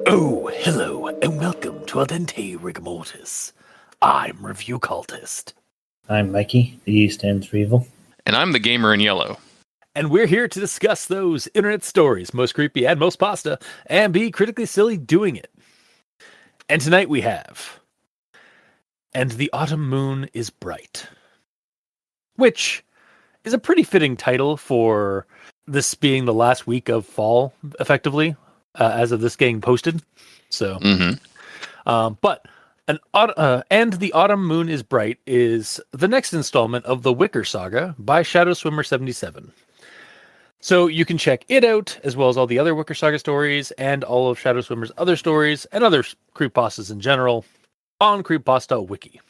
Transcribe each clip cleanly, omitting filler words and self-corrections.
Oh, hello, and welcome to Al Dente Rigamortis. I'm Review Cultist. I'm Mikey, the E stands for evil. And I'm the gamer in yellow. And we're here to discuss those internet stories, most creepy and most pasta, and be critically silly doing it. And tonight we have... And the Autumn Moon is Bright. Which is a pretty fitting title for this being the last week of fall, effectively, as of this getting posted. So, but and the Autumn Moon is Bright is the next installment of the Wicker Saga by Shadow Swimmer 77. So you can check it out, as well as all the other Wicker Saga stories and all of Shadow Swimmer's other stories and other creepypastas in general on Creepypasta Wiki.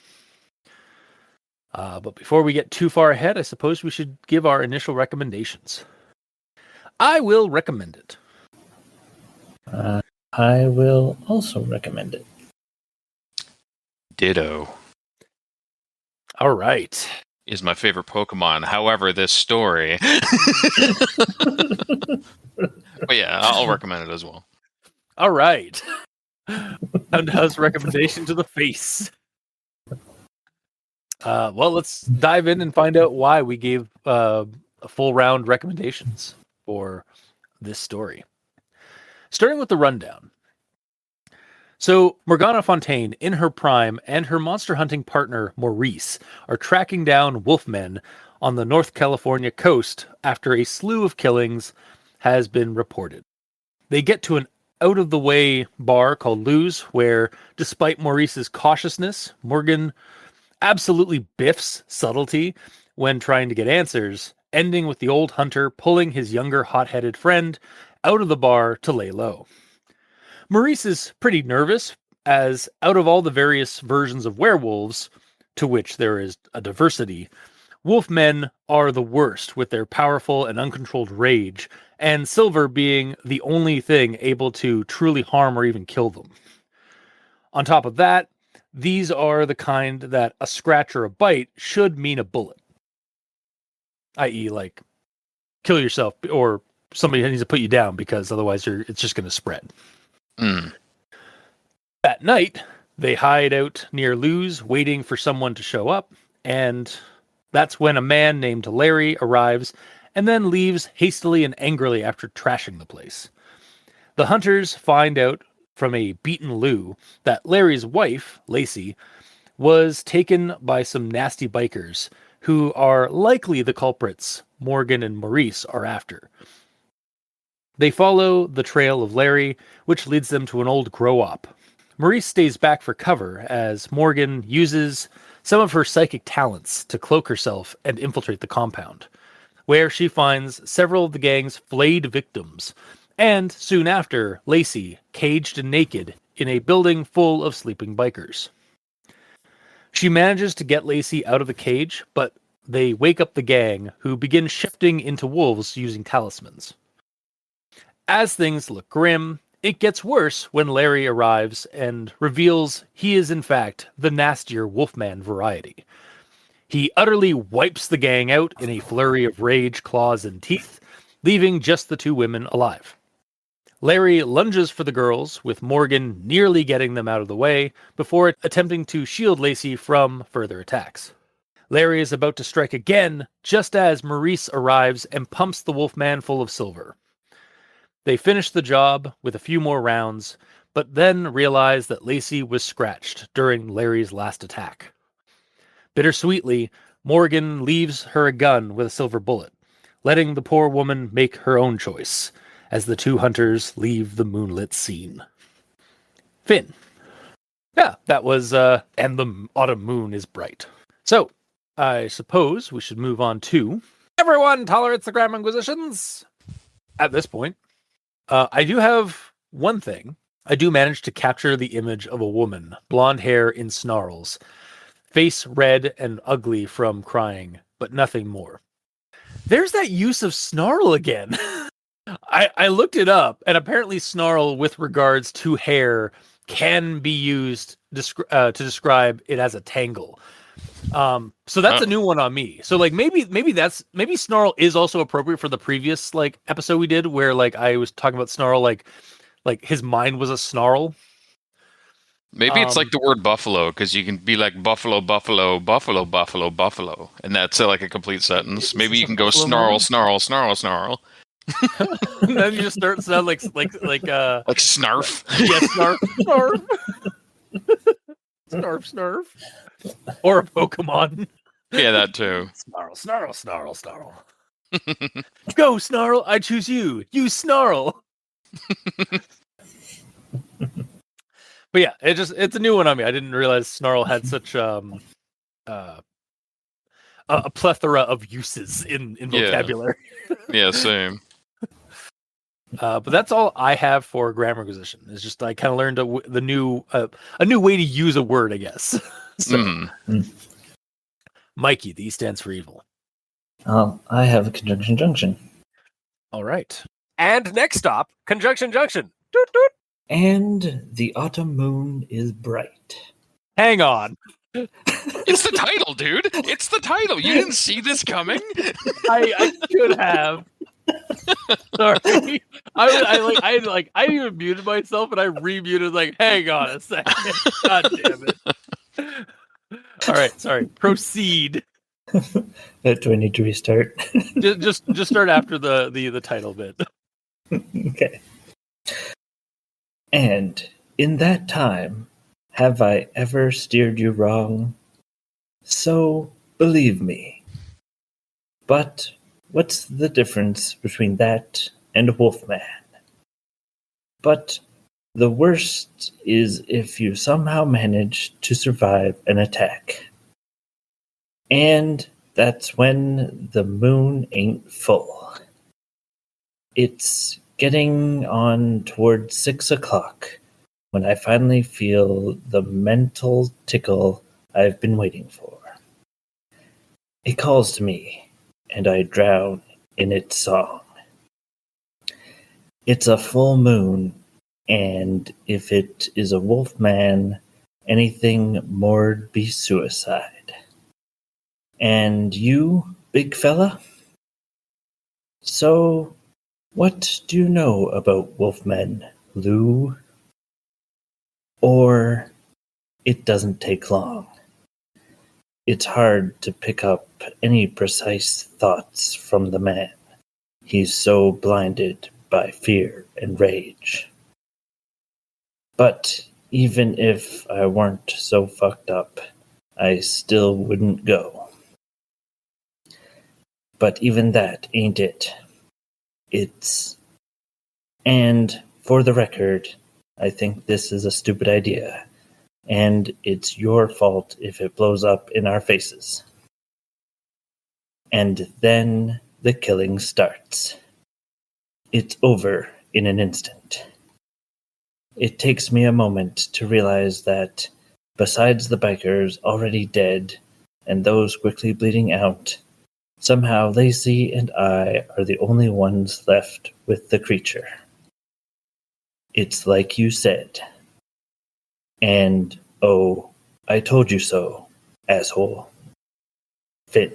But before we get too far ahead, I suppose we should give our initial recommendations. I will recommend it. I will also recommend it. Ditto. All right. Is my favorite Pokemon. However, this story... But yeah, I'll recommend it as well. All right. Hound's recommendation to the face. Well, let's dive in and find out why we gave a full round recommendations for this story. Starting with the rundown. So, Morgana Fontaine, in her prime, and her monster hunting partner, Maurice, are tracking down wolfmen on the North California coast after a slew of killings has been reported. They get to an out-of-the-way bar called Lou's, where, despite Maurice's cautiousness, Morgan absolutely biffs subtlety when trying to get answers, ending with the old hunter pulling his younger hot-headed friend out of the bar to lay low. Maurice is pretty nervous, as out of all the various versions of werewolves, to which there is a diversity, wolfmen are the worst with their powerful and uncontrolled rage, and Silver being the only thing able to truly harm or even kill them. On top of that, these are the kind that a scratch or a bite should mean a bullet. I.e., like, kill yourself, or somebody needs to put you down, because otherwise it's just going to spread. That night, they hide out near Lou's, waiting for someone to show up, and that's when a man named Larry arrives and then leaves hastily and angrily after trashing the place. The hunters find out from a beaten Lou that Larry's wife, Lacey, was taken by some nasty bikers who are likely the culprits Morgan and Maurice are after. They follow the trail of Larry, which leads them to an old grow-op. Maurice stays back for cover as Morgan uses some of her psychic talents to cloak herself and infiltrate the compound, where she finds several of the gang's flayed victims, and soon after, Lacey, caged and naked, in a building full of sleeping bikers. She manages to get Lacey out of the cage, but they wake up the gang, who begin shifting into wolves using talismans. As things look grim, it gets worse when Larry arrives and reveals he is in fact the nastier Wolfman variety. He utterly wipes the gang out in a flurry of rage, claws, and teeth, leaving just the two women alive. Larry lunges for the girls, with Morgan nearly getting them out of the way before attempting to shield Lacey from further attacks. Larry is about to strike again, just as Maurice arrives and pumps the Wolfman full of silver. They finish the job with a few more rounds, but then realize that Lacey was scratched during Larry's last attack. Bittersweetly, Morgan leaves her a gun with a silver bullet, letting the poor woman make her own choice, as the two hunters leave the moonlit scene. Finn. Yeah, that was, And the Autumn Moon is Bright. So, I suppose we should move on to Everyone Tolerates the Grand Inquisitions! At this point. I do have one thing. I do manage to capture the image of a woman, blonde hair in snarls, face red and ugly from crying, but nothing more. There's that use of snarl again. I looked it up, and apparently snarl with regards to hair can be used to describe it as a tangle. So that's a new one on me. So like maybe snarl is also appropriate for the previous like episode we did where like I was talking about snarl like his mind was a snarl. Maybe it's like the word buffalo, because you can be like buffalo, buffalo, buffalo, buffalo, buffalo, and that's like a complete sentence. Maybe you can go snarl, snarl, snarl, snarl. And then you just start to sound like snarf. Yeah, snarf, snarf. Snarf, snarf. Or a Pokemon. Yeah, that too. Snarl, snarl, snarl, snarl. Go, Snarl, I choose you. You snarl. But yeah, it's a new one on me. I didn't realize snarl had such a plethora of uses in vocabulary. Yeah, same. But that's all I have for grammar acquisition. It's just I kind of learned a new way to use a word, I guess. So, Mikey, the E stands for evil. I have a conjunction junction. All right. And next stop, conjunction junction. Doot, doot. And the autumn moon is bright. Hang on. It's the title, dude. It's the title. You didn't see this coming? I should have. Sorry. I even muted myself and I remuted like, hang on a second. God damn it. All right, sorry. Proceed. Do I need to restart? just start after the title bit. Okay. And in that time, have I ever steered you wrong? So believe me. But what's the difference between that and a wolfman? But the worst is if you somehow manage to survive an attack. And that's when the moon ain't full. It's getting on towards 6 o'clock when I finally feel the mental tickle I've been waiting for. It calls to me, and I drown in its song. It's a full moon, and if it is a wolf man, anything more'd be suicide. And you, big fella? So, what do you know about wolfmen, Lou? Or, it doesn't take long. It's hard to pick up any precise thoughts from the man. He's so blinded by fear and rage. But even if I weren't so fucked up, I still wouldn't go. But even that ain't it. And for the record, I think this is a stupid idea, and it's your fault if it blows up in our faces. And then the killing starts. It's over in an instant. It takes me a moment to realize that, besides the bikers already dead and those quickly bleeding out, somehow Lacey and I are the only ones left with the creature. It's like you said. And, oh, I told you so, asshole. Finn.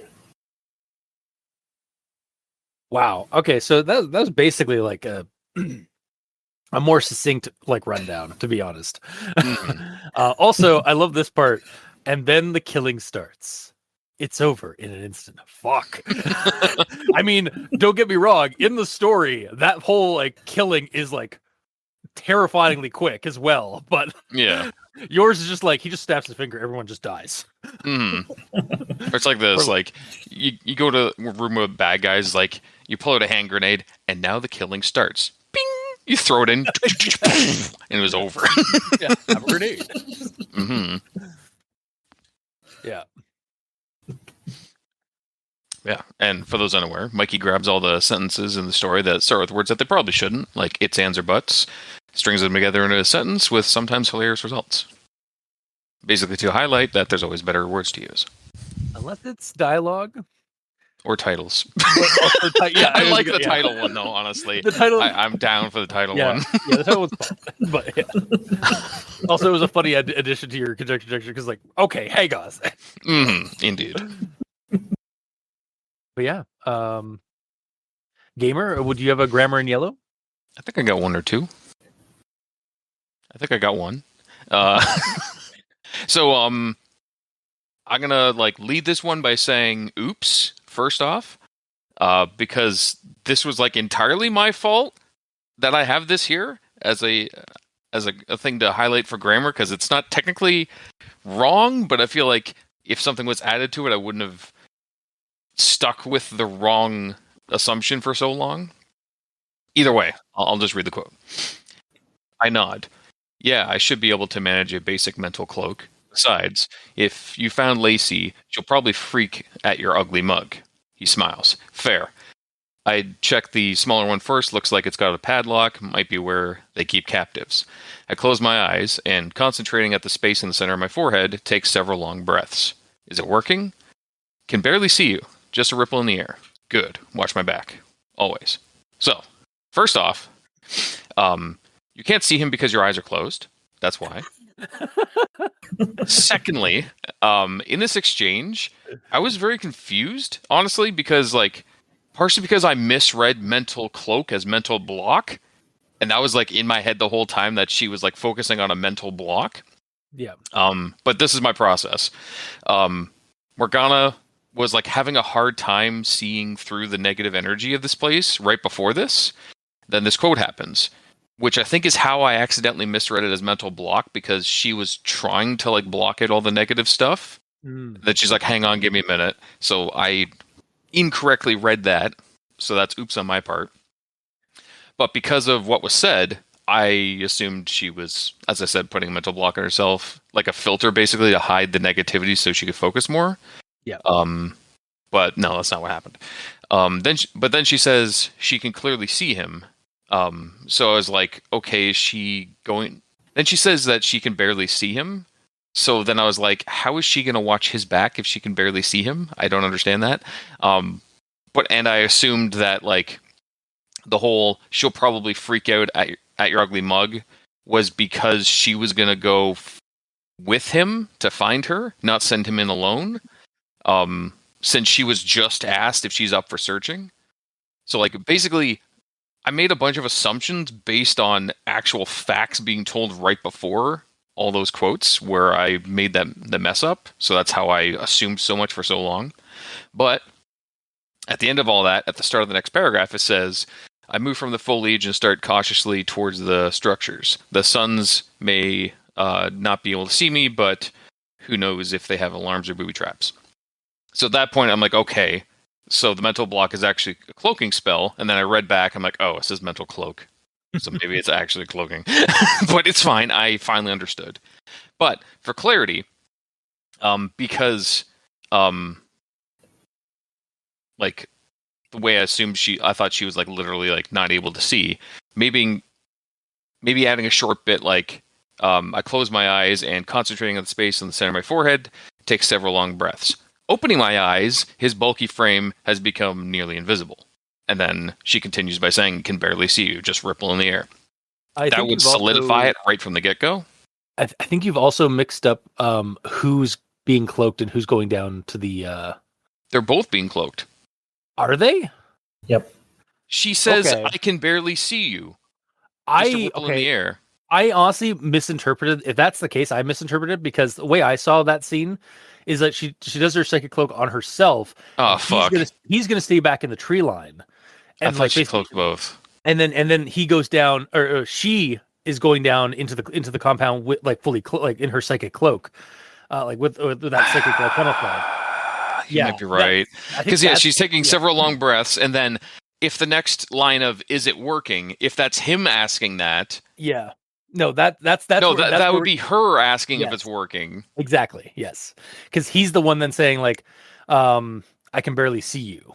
Wow. Okay, so that was basically like a more succinct like rundown, to be honest. Also, I love this part. And then the killing starts. It's over in an instant. Fuck. I mean, don't get me wrong. In the story, that whole like killing is like terrifyingly quick as well. But Yeah. yours is just like he just snaps his finger, everyone just dies. It's like this, like you go to a room with bad guys, like you pull out a hand grenade, and now the killing starts. Bing! You throw it in, and it was over. Yeah, have a grenade. Yeah. Yeah, and for those unaware, Mikey grabs all the sentences in the story that start with words that they probably shouldn't, like its, ands, or buts, strings them together into a sentence with sometimes hilarious results. Basically to highlight that there's always better words to use. Unless it's dialogue. Or titles. Yeah, I like the title one though. Honestly, the title. I'm down for the title Yeah, one. yeah, the title was fun, but yeah. Also, it was a funny addition to your conjecture because, like, okay, hey guys. Indeed. But yeah, gamer, would you have a grammar in yellow? I think I got one or two. I think I got one. So I'm gonna lead this one by saying oops first off, because this was entirely my fault that I have this here as a thing to highlight for grammar, because it's not technically wrong, but I feel like if something was added to it, I wouldn't have stuck with the wrong assumption for so long. Either way, I'll just read the quote. I nod. Yeah, I should be able to manage a basic mental cloak. Besides, if you found Lacey, she'll probably freak at your ugly mug. He smiles. Fair. I'd check the smaller one first. Looks like it's got a padlock. Might be where they keep captives. I close my eyes and, concentrating at the space in the center of my forehead, take several long breaths. Is it working? Can barely see you. Just a ripple in the air. Good. Watch my back. Always. So, first off, you can't see him because your eyes are closed. That's why. Secondly, in this exchange, I was very confused, honestly, because partially because I misread mental cloak as mental block, and that was in my head the whole time that she was focusing on a mental block. Yeah. But this is my process. Morgana was having a hard time seeing through the negative energy of this place right before this. Then this quote happens, which I think is how I accidentally misread it as mental block, because she was trying to block out all the negative stuff. That she's hang on, give me a minute. So I incorrectly read that. So that's oops on my part. But because of what was said, I assumed she was, as I said, putting a mental block on herself, like a filter basically to hide the negativity so she could focus more. Yeah. But no, that's not what happened. Then she says she can clearly see him. So I was like, okay, is she going? Then she says that she can barely see him. So then I was like, how is she going to watch his back if she can barely see him? I don't understand that. And I assumed that the whole she'll probably freak out at your ugly mug was because she was going to go with him to find her, not send him in alone. Since she was just asked if she's up for searching. So basically, I made a bunch of assumptions based on actual facts being told right before all those quotes where I made the mess up. So that's how I assumed so much for so long. But at the end of all that, at the start of the next paragraph, it says, I move from the foliage and start cautiously towards the structures. The sons may not be able to see me, but who knows if they have alarms or booby traps. So at that point, I'm like, okay, so the mental block is actually a cloaking spell. And then I read back, I'm like, oh, it says mental cloak. So maybe it's actually cloaking. But it's fine. I finally understood. But for clarity, because the way I assumed I thought she was literally not able to see, maybe adding a short bit I close my eyes and, concentrating on the space in the center of my forehead, take several long breaths. Opening my eyes, his bulky frame has become nearly invisible. And then she continues by saying, can barely see you, just ripple in the air. That would solidify it right from the get-go. I think you've also mixed up who's being cloaked and who's going down to the... They're both being cloaked. Are they? Yep. She says, okay. I can barely see you. Just a ripple in the air. I honestly misinterpreted. If that's the case, I misinterpreted, because the way I saw that scene is that she does her psychic cloak on herself. Oh, fuck. He's gonna stay back in the tree line. And I thought she cloaked both. And then he goes down, or she is going down into the compound with fully in her psychic cloak, with that psychic camouflage. You might be right. Because she's taking several long breaths, and then if the next line of "is it working?" if that's him asking that, no, that would be her asking if it's working. Exactly. Yes, because he's the one then saying I can barely see you,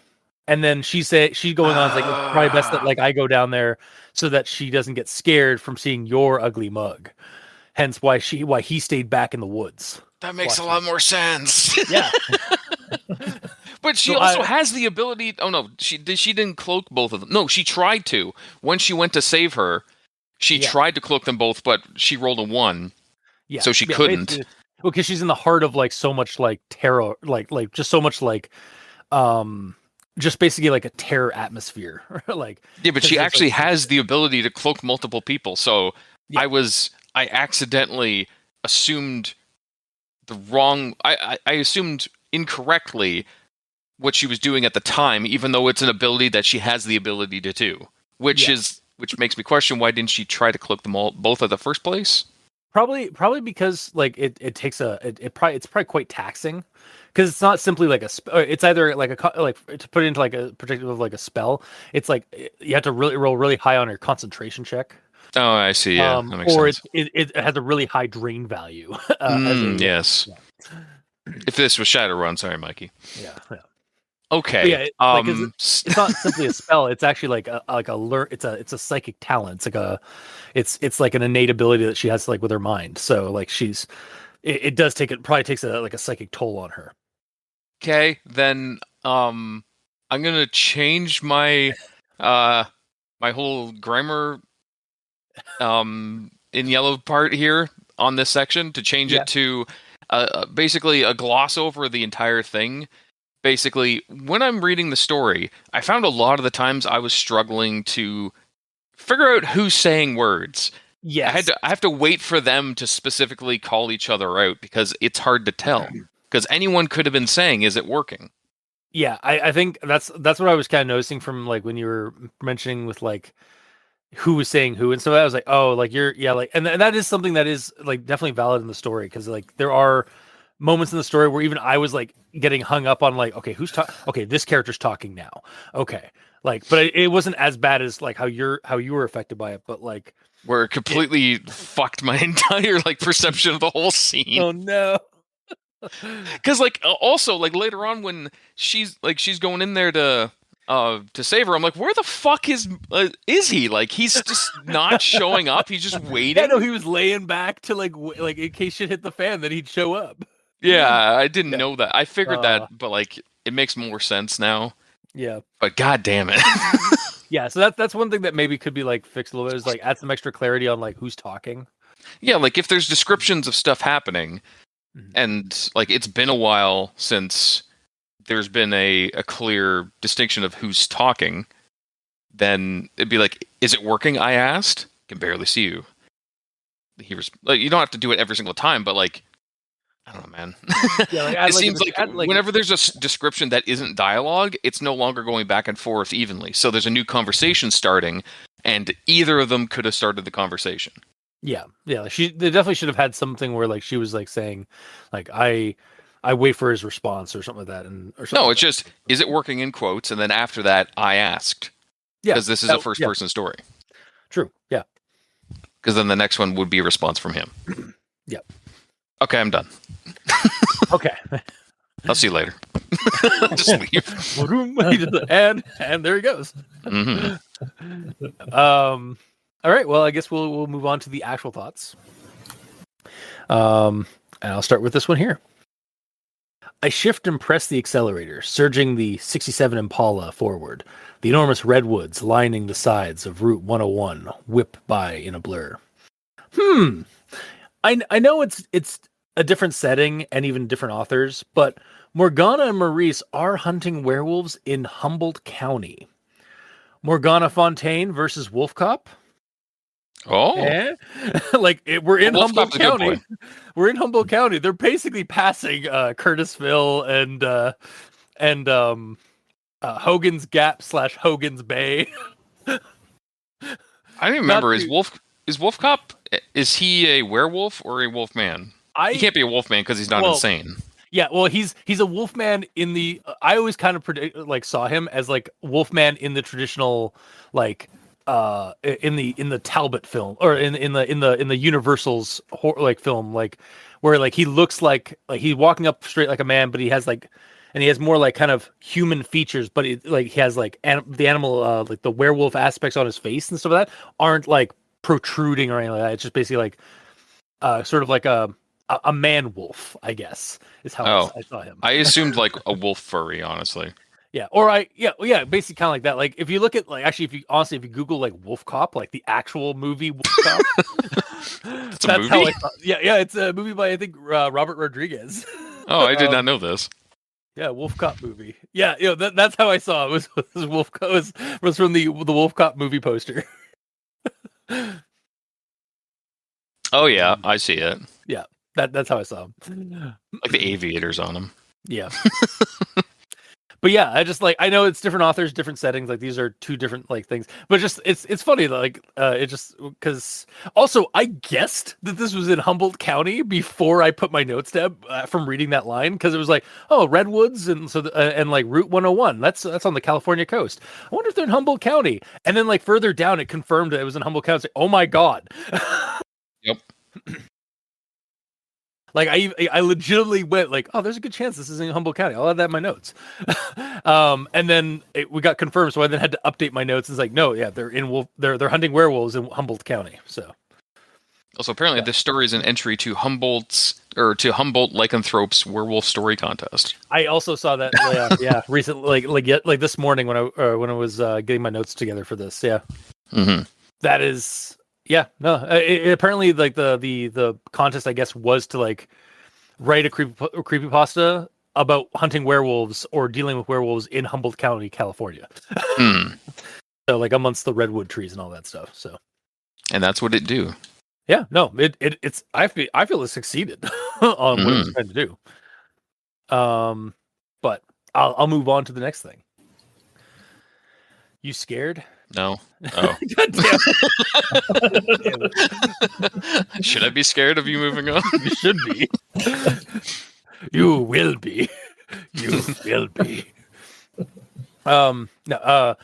and then she's going on it's probably best that I go down there so that she doesn't get scared from seeing your ugly mug. Hence why he stayed back in the woods. That makes a lot more sense. Yeah. But she So also has the ability. Oh no, she didn't cloak both of them. No, she tried to. When she went to save her, she Yeah. tried to cloak them both, but she rolled a 1, Yeah, so she yeah, couldn't. well, because she's in the heart of like so much like terror, like just so much like um just basically like a terror atmosphere, like Yeah, but because she there's like actually has the ability to cloak multiple people. So yeah, I accidentally assumed the wrong. I assumed incorrectly what she was doing at the time, even though it's an ability that she has the ability to do, yeah. which makes me question why didn't she try to cloak them all both at the first place? Probably because like it takes it's probably quite taxing because it's not simply like it's either like like to put it into like a perspective of like a spell. It's like you have to really roll really high on your concentration check. Oh, I see. Yeah, that makes Or sense. it has a really high drain value as a Yes. yeah. If this was Shadowrun, sorry, Mikey. Yeah, yeah. But yeah, Okay. like, 'cause it's not simply a spell. It's actually like a it's a psychic talent. It's like it's like an innate ability that she has like with her mind. So like it does probably takes like a psychic toll on her. Okay, then I'm gonna change my uh my whole grammar in yellow part here on this section to change Yeah. it to basically a gloss over the entire thing. Basically, when I'm reading the story, I found a lot of the times I was struggling to figure out who's saying words. Yes. I have to wait for them to specifically call each other out because it's hard to tell. Because anyone could have been saying, "Is it working?" Yeah, I think that's what I was kind of noticing from like when you were mentioning with like who was saying who, and so I was like, oh, like you're yeah, like, and that is something that is like definitely valid in the story because like there are moments in the story where even I was like getting hung up on like, okay, who's talking? Okay, this character's talking now. Okay, like, but it wasn't as bad as like how you were affected by it, but like, Where it completely fucked my entire like perception of the whole scene. oh no. Because like also like later on when she's going in there to save her, I'm like, where the fuck is he? Like he's just not showing up. He's just waiting. Yeah, no, he was laying back to like like in case shit hit the fan, then he'd show up. Yeah, I didn't Yeah. know that. I figured that, but like it makes more sense now. Yeah. But god damn it. Yeah, so that's one thing that maybe could be like fixed a little bit is like add some extra clarity on like who's talking. Yeah, like if there's descriptions of stuff happening, Mhm. and like it's been a while since there's been a clear distinction of who's talking, then it'd be like, is it working? I asked. Can barely see you. He was like, you don't have to do it every single time, but like, I don't know, man. Yeah, like It seems like whenever there's a description that isn't dialogue, it's no longer going back and forth evenly. So there's a new conversation starting, and either of them could have started the conversation. yeah, yeah, like they definitely should have had something where like she was like saying, like I wait for his response or something like that, and or something. No, like it's that. just, is it working in quotes? And then after that, I asked. Yeah, Because this is a first person story. True. Yeah. Because then the next one would be a response from him. Yeah. Okay, I'm done. Okay. I'll see you later. Just leave. and there he goes. Mm-hmm. All right. Well, I guess we'll move on to the actual thoughts. And I'll start with this one here. I shift and press the accelerator, surging the 67 Impala forward. The enormous redwoods lining the sides of Route 101 whip by in a blur. I know it's a different setting and even different authors, but Morgana and Maurice are hunting werewolves in Humboldt County. Morgana Fontaine versus Wolf Cop. Oh, like we're in Wolf Humboldt Cop's a good County. boy. We're in Humboldt County. They're basically passing Curtisville and Hogan's Gap / Hogan's Bay. I don't even remember. Is Wolf Cop? Is he a werewolf or a wolf man? He can't be a wolf man because he's not insane. Yeah, well, he's a wolfman in the. I always kind of saw him as like wolfman in the traditional like in the Talbot film or in the Universal's film like where like he looks like he's walking up straight like a man, but he has like and he has more like kind of human features, but he has like the animal like the werewolf aspects on his face and stuff like that aren't like protruding or anything like that. It's just basically like sort of like a a man wolf, I guess, is how I saw him. I assumed like a wolf furry, honestly. Yeah, or basically kind of like that. Like if you look at like actually, if you Google like Wolf Cop, like the actual movie Wolf Cop, That's that's movie? how I thought. Yeah, it's a movie by I think Robert Rodriguez. Oh, I did not know this. Yeah, Wolf Cop movie. Yeah, that's how I saw it. Was Wolf Cop was from the Wolf Cop movie poster. Oh yeah, I see it. Yeah, that's how I saw him. Like the aviators on him. Yeah. But yeah, I know it's different authors, different settings. Like these are two different like things, but just it's funny like it just because also I guessed that this was in Humboldt County before I put my notes down from reading that line because it was like redwoods and and like Route 101 that's on the California coast. I wonder if they're in Humboldt County, and then like further down it confirmed that it was in Humboldt County. Like, oh my god. Yep. Like I legitimately went like, oh, there's a good chance this is in Humboldt County. I'll add that in my notes. And then we got confirmed, so I then had to update my notes. It's like, no, yeah, they're hunting werewolves in Humboldt County. So also apparently this story is an entry to Humboldt Lycanthrope's Werewolf Story Contest. I also saw that recently, like this morning when I was getting my notes together for this. Yeah, That is. Yeah, no. Apparently, like the contest, I guess, was to like write a creepypasta about hunting werewolves or dealing with werewolves in Humboldt County, California. So, like amongst the redwood trees and all that stuff. So, and that's what it do. Yeah, no, it's. I feel it succeeded on what it was trying to do. But I'll move on to the next thing. You scared? No. Oh. God damn it. Should I be scared of you moving on? You should be. You will be. You will be. No.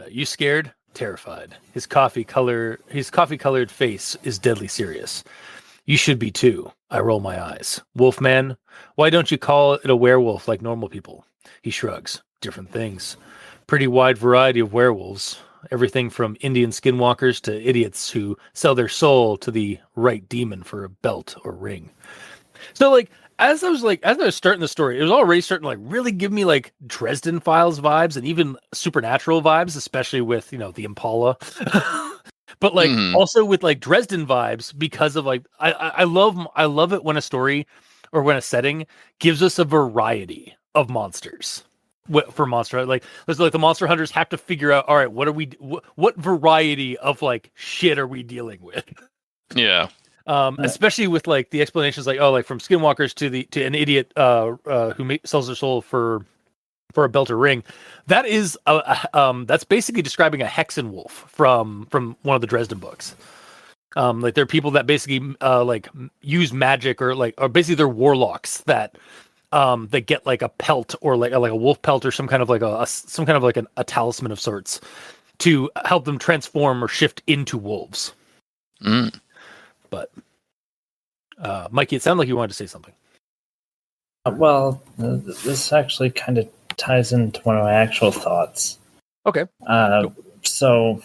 You scared? Terrified. His coffee-colored face is deadly serious. You should be too. I roll my eyes. Wolfman, why don't you call it a werewolf like normal people? He shrugs. Different things. Pretty wide variety of werewolves. Everything from Indian skinwalkers to idiots who sell their soul to the right demon for a belt or ring. So like as I was starting the story, it was already starting to like really give me like Dresden Files vibes and even supernatural vibes, especially with the Impala. But like also with like Dresden vibes because of like I love it when a story or when a setting gives us a variety of monsters. For monster, like the monster hunters have to figure out, all right, what variety of like shit are we dealing with? Yeah. Especially with like the explanations, like like from skinwalkers to an idiot who sells their soul for a belt or ring. That is that's basically describing a Hexen wolf from one of the Dresden books. Like they're people that basically like use magic or basically they're warlocks that they get like a pelt or like a wolf pelt or some kind of like a talisman of sorts to help them transform or shift into wolves. But Mikey, it sounded like you wanted to say something. Well, this actually kind of ties into one of my actual thoughts. Okay. Cool. So,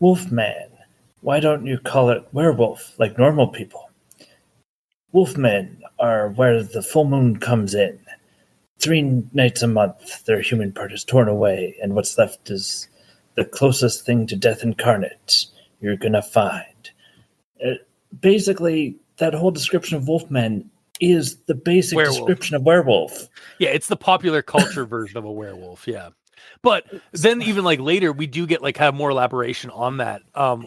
Wolfman, why don't you call it werewolf like normal people? Wolfmen are where the full moon comes in. 3 nights a month, their human part is torn away, and what's left is the closest thing to death incarnate you're gonna find. Basically, that whole description of Wolfmen is the basic description of werewolf. Yeah, it's the popular culture version of a werewolf, yeah. But then even like later we do get like kind of more elaboration on that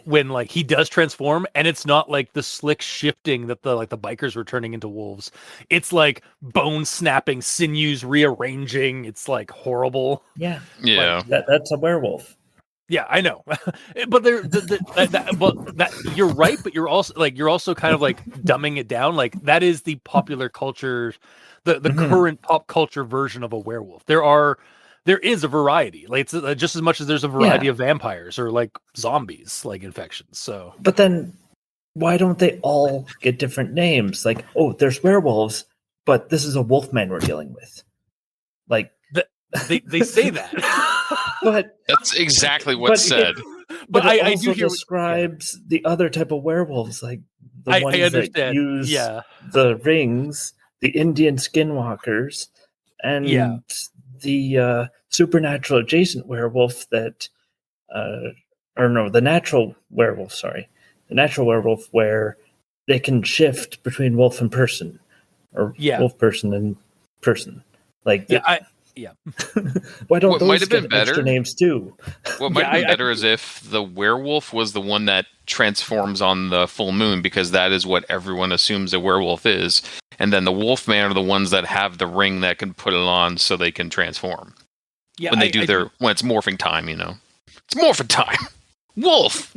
when like he does transform, and it's not like the slick shifting that the bikers were turning into wolves. It's like bone snapping, sinews rearranging. It's like horrible. Yeah. Yeah. That's a werewolf. Yeah, I know. But you're right, but you're also kind of like dumbing it down. Like that is the popular culture, the current pop culture version of a werewolf. There is a variety, like it's just as much as there's a variety of vampires or like zombies, like infections. So, but then why don't they all get different names? Like, oh, there's werewolves, but this is a wolfman we're dealing with. Like they say that, but that's exactly what's said. But I it do also hear describes the other type of werewolves, like the I ones that understand. use Yeah. the rings, the Indian skinwalkers, Yeah. and the supernatural adjacent werewolf that, or no, the natural werewolf. Sorry, the natural werewolf where they can shift between wolf and person, or Yeah. wolf person and person. Like, Yeah. why don't What might those have been get extra better? names too? What might Yeah, have been better is if the werewolf was the one that transforms on the full moon, because that is what everyone assumes a werewolf is. And then the wolfman are the ones that have the ring that can put it on so they can transform. Yeah, When they do when it's morphing time, It's morphing time! Wolf!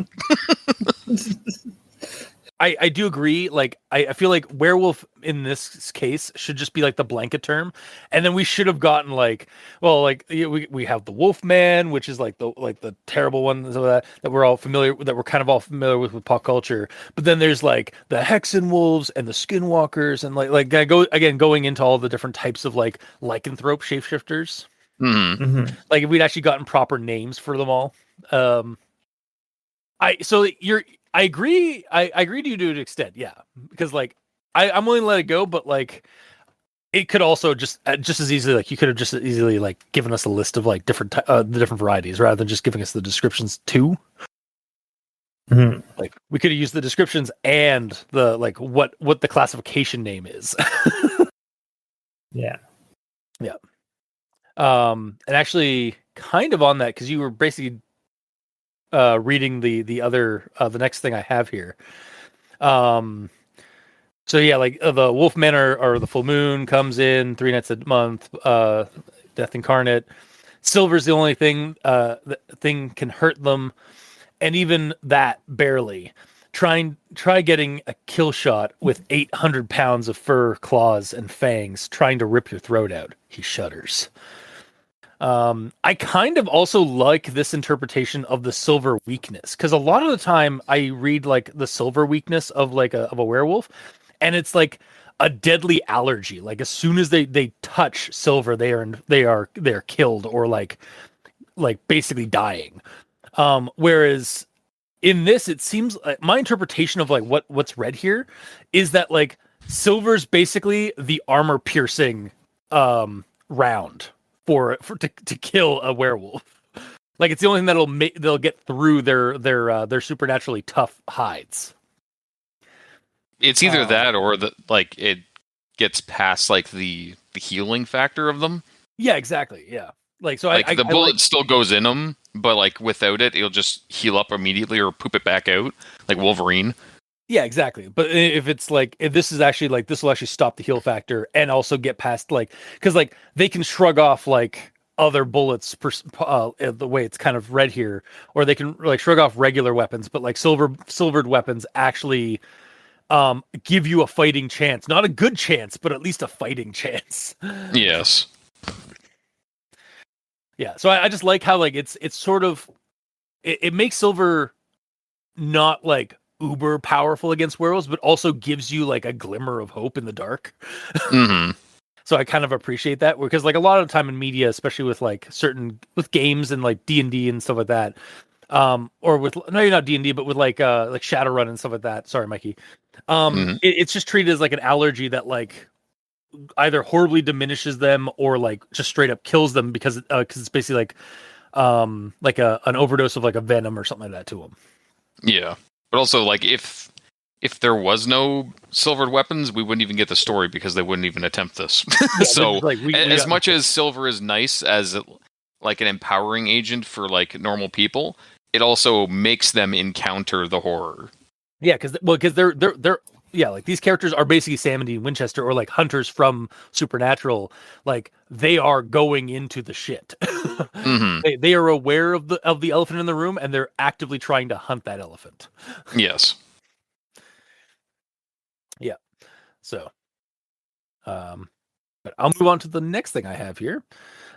I do agree. Like I feel like werewolf in this case should just be like the blanket term, and then we should have gotten like, well, like we have the Wolfman, which is like the terrible one that we're all familiar that we're kind of all familiar with pop culture. But then there's like the Hexen wolves and the Skinwalkers, and like I going into all the different types of like lycanthrope shapeshifters. Mm-hmm. Mm-hmm. Like if we'd actually gotten proper names for them all. I agree. I agree to you to an extent, yeah. Because like I'm willing to let it go, but like it could also just as easily like you could have just as easily like given us a list of like the different varieties rather than just giving us the descriptions too. Mm-hmm. Like we could have used the descriptions and the like what the classification name is. Yeah. Yeah. And actually kind of on that, because you were basically reading the other the next thing I have here. So yeah, like the Wolfman or the full moon comes in 3 nights a month. Death incarnate. Silver's the only thing thing can hurt them, and even that barely. Try getting a kill shot with 800 pounds of fur, claws, and fangs, trying to rip your throat out. He shudders. I kind of also like this interpretation of the silver weakness, because a lot of the time I read like the silver weakness of like of a werewolf, and it's like a deadly allergy. Like as soon as they touch silver, they're killed or like basically dying. Whereas in this, it seems like my interpretation of like what's read here is that like silver's basically the armor piercing round to kill a werewolf. Like it's the only thing they'll get through their supernaturally tough hides. It's either that or it gets past like the healing factor of them. Yeah, exactly. Yeah. Like so Like the bullet like, still goes in them, but like without it, it'll just heal up immediately or poop it back out, like Wolverine. yeah, exactly. But if it's like if this is actually like this will actually stop the heal factor and also get past like because like they can shrug off like other bullets the way it's kind of read here, or they can like shrug off regular weapons, but like silvered weapons actually give you a fighting chance, not a good chance, but at least a fighting chance. Yes. Yeah, so I just like how like it's sort of it makes silver not like uber powerful against werewolves, but also gives you like a glimmer of hope in the dark. Mm-hmm. So I kind of appreciate that, because like a lot of the time in media, especially with like with games and like D&D and stuff like that, or with no, not D&D, but with like Shadowrun and stuff like that. Sorry, Mikey. It's just treated as like an allergy that like either horribly diminishes them or like just straight up kills them because it's basically like an overdose of like a venom or something like that to them. Yeah, but also like if there was no silvered weapons, we wouldn't even get the story because they wouldn't even attempt this. Yeah, So like as much as silver is nice as like an empowering agent for like normal people, it also makes them encounter the horror. Yeah, because they're yeah, like these characters are basically Sam and Dean Winchester or like hunters from Supernatural. Like they are going into the shit. Mm-hmm. They are aware of the elephant in the room, and they're actively trying to hunt that elephant. Yes. Yeah. So, but I'll move on to the next thing I have here.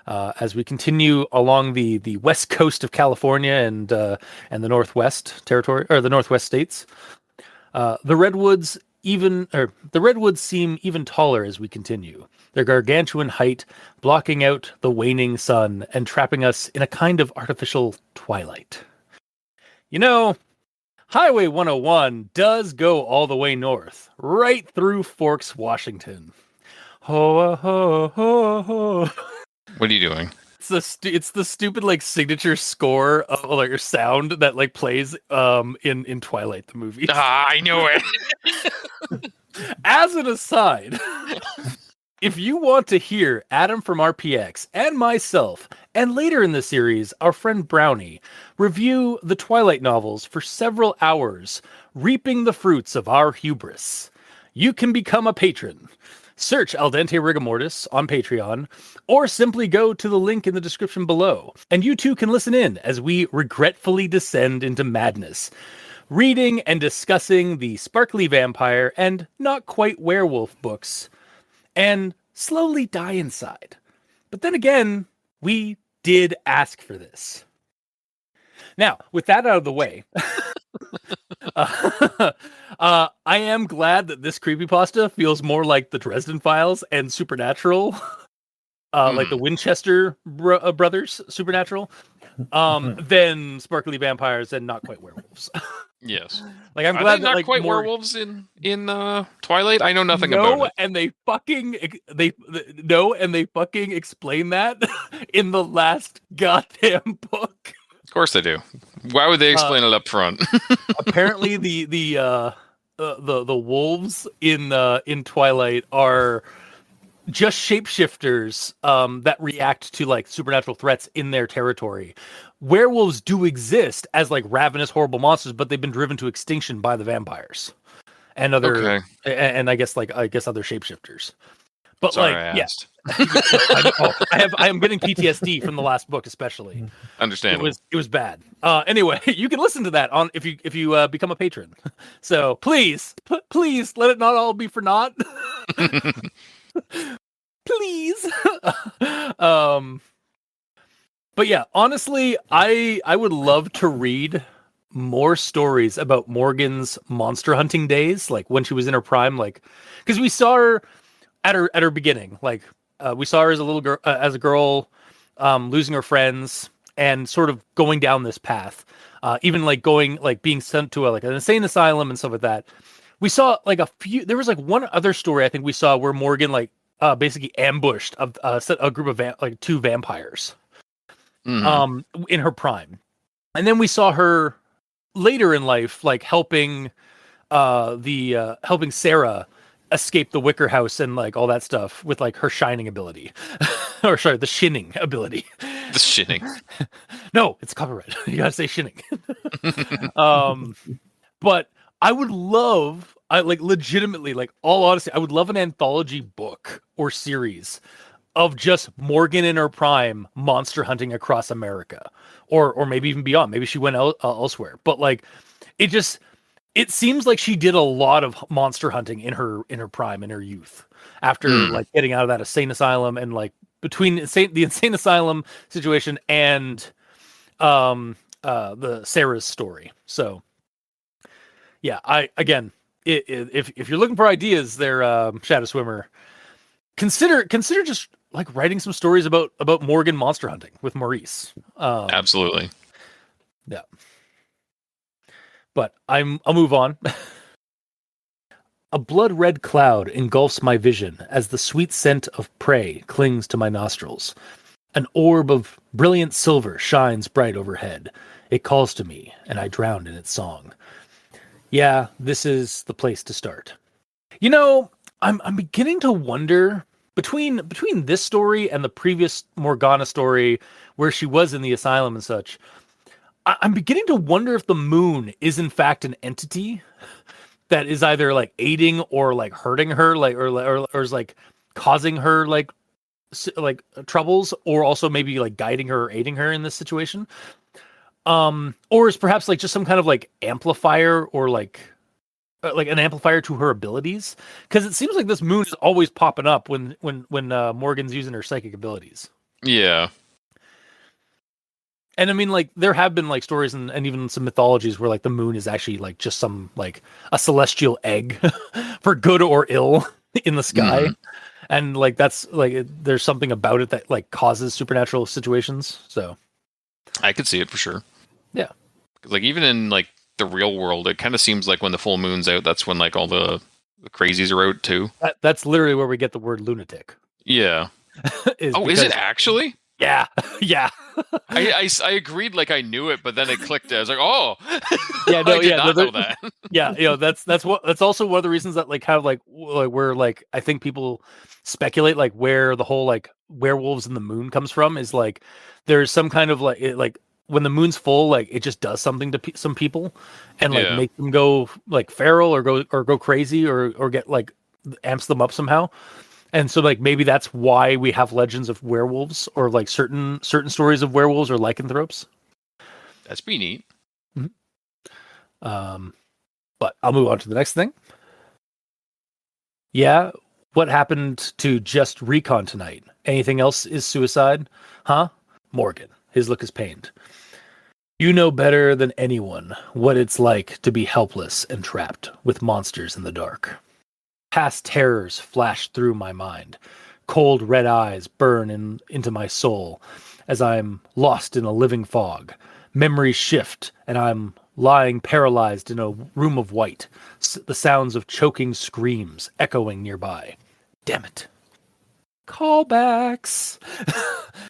As we continue along the west coast of California and the Northwest territory or the Northwest states, the redwoods seem even taller as we continue. Their gargantuan height blocking out the waning sun and trapping us in a kind of artificial twilight. You know, Highway 101 does go all the way north, right through Forks, Washington. Ho ho ho ho. What are you doing? It's the stupid like signature score of like or sound that like plays in Twilight the movie. I know it. As an aside, if you want to hear Adam from RPX and myself, and later in the series, our friend Brownie, review the Twilight novels for several hours, reaping the fruits of our hubris, you can become a patron. Search Al Dente Rigamortis on Patreon, or simply go to the link in the description below, and you too can listen in as we regretfully descend into madness, reading and discussing the sparkly vampire and not quite werewolf books, and slowly die inside. But then again, we did ask for this. Now, with that out of the way, I am glad that this creepypasta feels more like the Dresden Files and Supernatural, like the Winchester brothers Supernatural, than sparkly vampires and not quite werewolves. Yes. Like I'm Are glad they that not like quite more... werewolves in Twilight? I know nothing no, about it. and they fucking explain that in the last goddamn book. Of course they do. Why would they explain it up front? Apparently, the wolves in Twilight are just shapeshifters that react to like supernatural threats in their territory. Werewolves do exist as like ravenous, horrible monsters, but they've been driven to extinction by the vampires and other, and I guess other shapeshifters. But Sorry, like, I yeah, asked. I am getting PTSD from the last book, especially. Understandable. It was bad. Anyway, you can listen to that on if you become a patron. So please let it not all be for naught. Please. But yeah, honestly, I would love to read more stories about Morgan's monster hunting days, like when she was in her prime, like because we saw her at her beginning, like we saw her as a little girl, as a girl, losing her friends and sort of going down this path, even like being sent to like an insane asylum and stuff like that. We saw like there was like one other story I think we saw where Morgan like basically ambushed a group of two vampires in her prime, and then we saw her later in life like helping helping Sarah escape the Wicker House and like all that stuff with like her shining ability, or sorry, the shinning ability. The shinning. No, it's copyright. You gotta say shinning. But I would love, legitimately, like all honesty, I would love an anthology book or series of just Morgan in her prime monster hunting across America, or maybe even beyond. Maybe she went elsewhere, but like it seems like she did a lot of monster hunting in her prime, in her youth, after like getting out of that insane asylum, and like between the insane asylum situation and the Sarah's story. So yeah, if you're looking for ideas there, Shadow Swimmer, consider just like writing some stories about Morgan monster hunting with Maurice. Absolutely. Yeah. But I'll move on. A blood-red cloud engulfs my vision as the sweet scent of prey clings to my nostrils. An orb of brilliant silver shines bright overhead. It calls to me, and I drown in its song. Yeah, this is the place to start. You know, I'm beginning to wonder between this story and the previous Morgana story where she was in the asylum and such. I'm beginning to wonder if the moon is in fact an entity that is either like aiding or like hurting her, like or is like causing her like troubles, or also maybe like guiding her or aiding her in this situation. Or is perhaps like just some kind of like amplifier, or like an amplifier to her abilities, because it seems like this moon is always popping up when Morgan's using her psychic abilities. Yeah. And I mean, like, there have been like stories and even some mythologies where like the moon is actually like just some like a celestial egg for good or ill in the sky. And like that's like there's something about it that like causes supernatural situations. So I could see it for sure. Yeah. 'Cause, like, even in like the real world, it kind of seems like when the full moon's out, that's when like all the crazies are out too. That's literally where we get the word lunatic. Yeah. Is Is it actually? Yeah, yeah. I agreed, like I knew it, but then it clicked. I was like, oh, Yeah, no, I did yeah, not know that. Yeah, that's also one of the reasons that like kind of like where like I think people speculate like where the whole like werewolves in the moon comes from is like there's some kind of like when the moon's full, like it just does something to some people and like Yeah. make them go like feral or go crazy or get like amps them up somehow. And so like maybe that's why we have legends of werewolves or like certain stories of werewolves or lycanthropes. That's pretty neat. But I'll move on to the next thing. Yeah, what happened to just recon tonight? Anything else is suicide? Huh? Morgan. His look is pained. You know better than anyone what it's like to be helpless and trapped with monsters in the dark. Past terrors flash through my mind. Cold red eyes burn into my soul as I'm lost in a living fog. Memories shift and I'm lying paralyzed in a room of white. The sounds of choking screams echoing nearby. Damn it. Callbacks.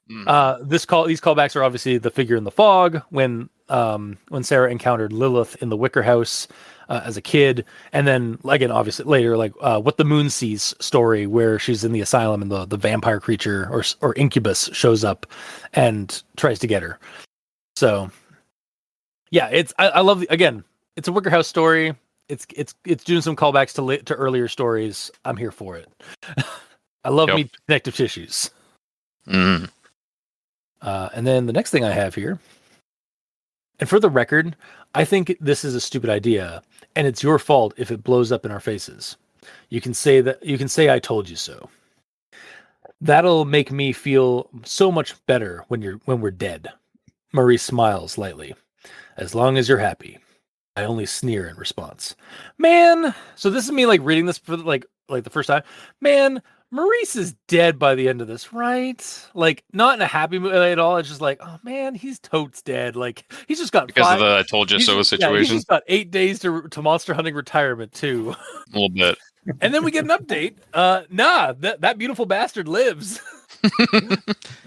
These callbacks are obviously the figure in the fog when Sarah encountered Lilith in the Wicker House as a kid, and then again obviously later like what the moon sees story where she's in the asylum and the vampire creature or incubus shows up and tries to get her. So yeah, I love again, it's a Wicker House story. It's doing some callbacks to earlier stories. I'm here for it. I love me connective tissues. And then the next thing I have here, and for the record, I think this is a stupid idea, and it's your fault if it blows up in our faces. You can say I told you so. That'll make me feel so much better when we're dead. Marie smiles lightly. As long as you're happy. I only sneer in response. Man, so this is me like reading this for like the first time. Man, Maurice is dead by the end of this, right? Like not in a happy mood at all. It's just like, oh man, he's totes dead. Like he's just got because of the I told you so situation. Yeah, he's just got 8 days to monster hunting retirement too. A little bit. And then we get an update. Nah, that beautiful bastard lives.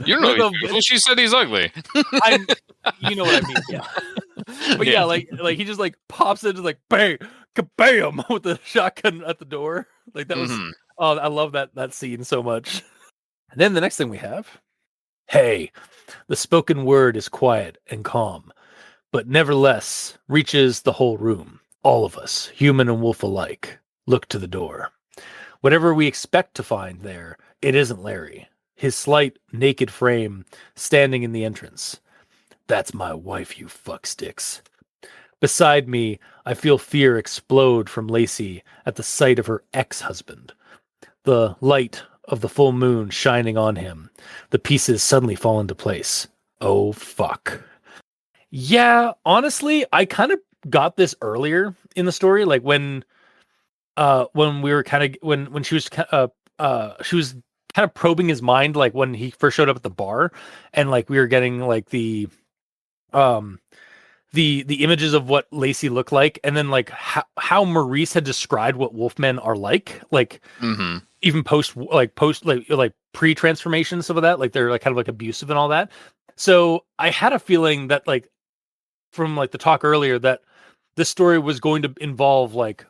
You know, she said he's ugly. You know what I mean, yeah. But yeah, like he just like pops in, just like bang, kabam with the shotgun at the door. Like that was oh, I love that scene so much. And then the next thing we have, hey, the spoken word is quiet and calm, but nevertheless reaches the whole room. All of us, human and wolf alike, look to the door. Whatever we expect to find there, it isn't Larry. His slight, naked frame standing in the entrance. That's my wife, you fucksticks. Beside me, I feel fear explode from Lacey at the sight of her ex-husband. The light of the full moon shining on him. The pieces suddenly fall into place. Oh, fuck. Yeah, honestly, I kind of got this earlier in the story, like when we were kind of when she was she was kind of probing his mind, like when he first showed up at the bar, and like we were getting like the images of what Lacey looked like, and then like how Maurice had described what wolfmen are like even post pre-transformation, some of that, like they're like kind of like abusive and all that. So I had a feeling that like from like the talk earlier that this story was going to involve like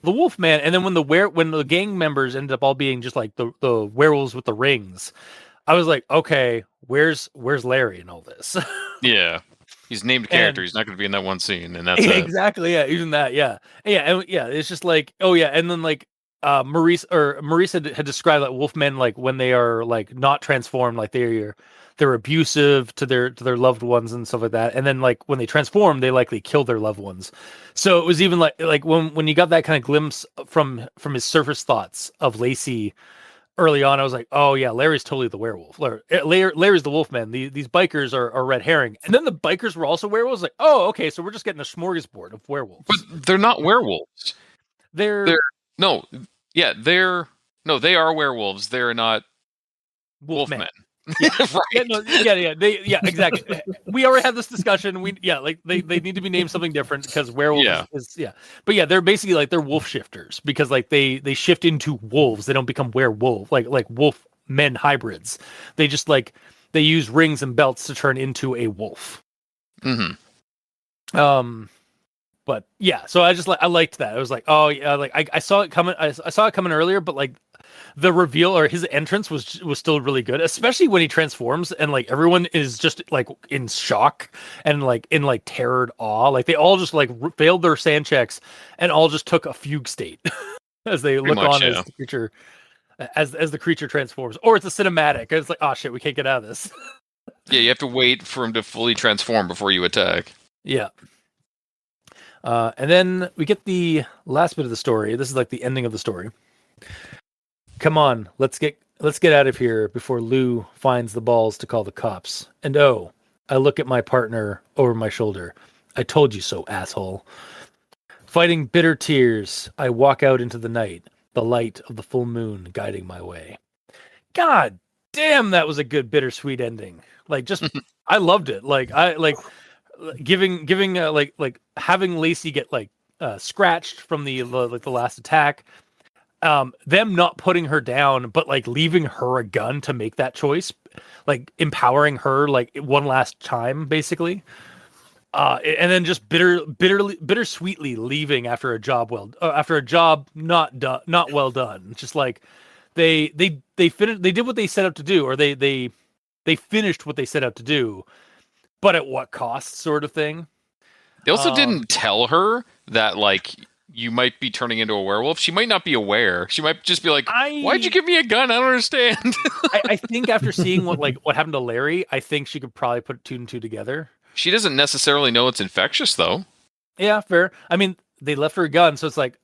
the Wolfman, and then when the gang members ended up all being just like the werewolves with the rings, I was like, okay, where's Larry in all this? Yeah, he's named character. He's not going to be in that one scene, and that's exactly it. Yeah, even that. Yeah, and yeah. It's just like, oh yeah, and then like Maurice had described that Wolfmen, like when they are like not transformed, like they're abusive to their loved ones and stuff like that. And then like when they transform, they likely kill their loved ones. So it was even like when you got that kind of glimpse from his surface thoughts of Lacey early on, I was like, oh yeah, Larry's totally the werewolf. Larry's the Wolfman. These bikers are red herring. And then the bikers were also werewolves. Like, oh, okay, so we're just getting a smorgasbord of werewolves. But they're not werewolves. They are werewolves. They're not Wolfmen. Yeah, right. yeah, exactly. We already had this discussion. They need to be named something different because werewolf is But yeah, they're basically like they're wolf shifters because like they shift into wolves. They don't become werewolf like wolf men hybrids. They just like they use rings and belts to turn into a wolf. Mm-hmm. But yeah, so I liked that. I was like, oh yeah, like I saw it coming. I saw it coming earlier, but like the reveal or his entrance was still really good, especially when he transforms and like everyone is just like in shock and like in like terrored awe. Like they all just like failed their sand checks and all just took a fugue state as they look on as the creature as the creature transforms. Or it's a cinematic. It's like, oh shit, we can't get out of this. Yeah, you have to wait for him to fully transform before you attack. Yeah. And then we get the last bit of the story. This is like the ending of the story. Come on, let's get out of here before Lou finds the balls to call the cops. And oh, I look at my partner over my shoulder. I told you so, asshole. Fighting bitter tears, I walk out into the night, the light of the full moon guiding my way. God damn, that was a good bittersweet ending. Like just I loved it. Like I like giving like having Lacey get like scratched from the last attack, them not putting her down but like leaving her a gun to make that choice, like empowering her like one last time basically, and then just bittersweetly leaving after a job not well done. Just like they finished, they did what they set out to do, or they finished what they set out to do, but at what cost, sort of thing. They also didn't tell her that, like, you might be turning into a werewolf. She might not be aware. She might just be like, why'd you give me a gun? I don't understand. I think after seeing what happened to Larry, I think she could probably put two and two together. She doesn't necessarily know it's infectious, though. Yeah, fair. I mean, they left her a gun, so it's like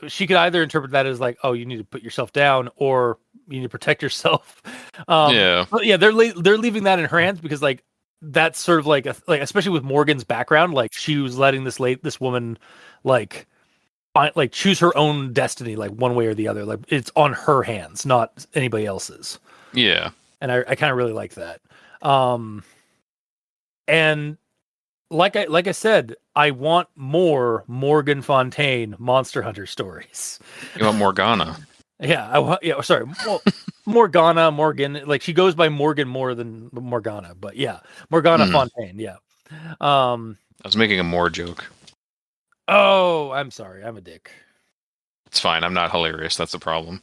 she could either interpret that as like, oh, you need to put yourself down, or you need to protect yourself. Yeah. But yeah, they're leaving that in her hands because like that's sort of like especially with Morgan's background, like she was letting this woman like choose her own destiny, like one way or the other. Like it's on her hands, not anybody else's. Yeah. And I kind of really like that. And like I said, I want more Morgan Fontaine Monster Hunter stories. You want Morgana? Yeah, sorry. Well, Morgan. Like she goes by Morgan more than Morgana, but yeah, Morgana Fontaine. Yeah. I was making a more joke. Oh, I'm sorry. I'm a dick. It's fine. I'm not hilarious. That's the problem.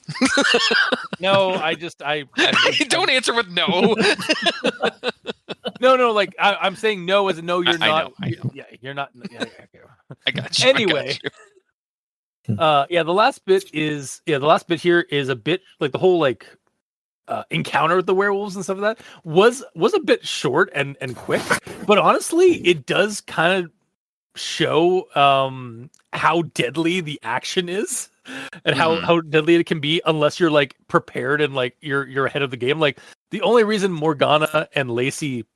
No, I don't answer with no. No. Like I'm saying no as a no. You're not. I know. Yeah, you're not. Yeah, I got you. Anyway. The last bit here is a bit like the whole like encounter with the werewolves and stuff like that was a bit short and quick, but honestly, it does kind of show how deadly the action is and how deadly it can be unless you're like prepared and like you're ahead of the game. Like the only reason Morgana and Lacey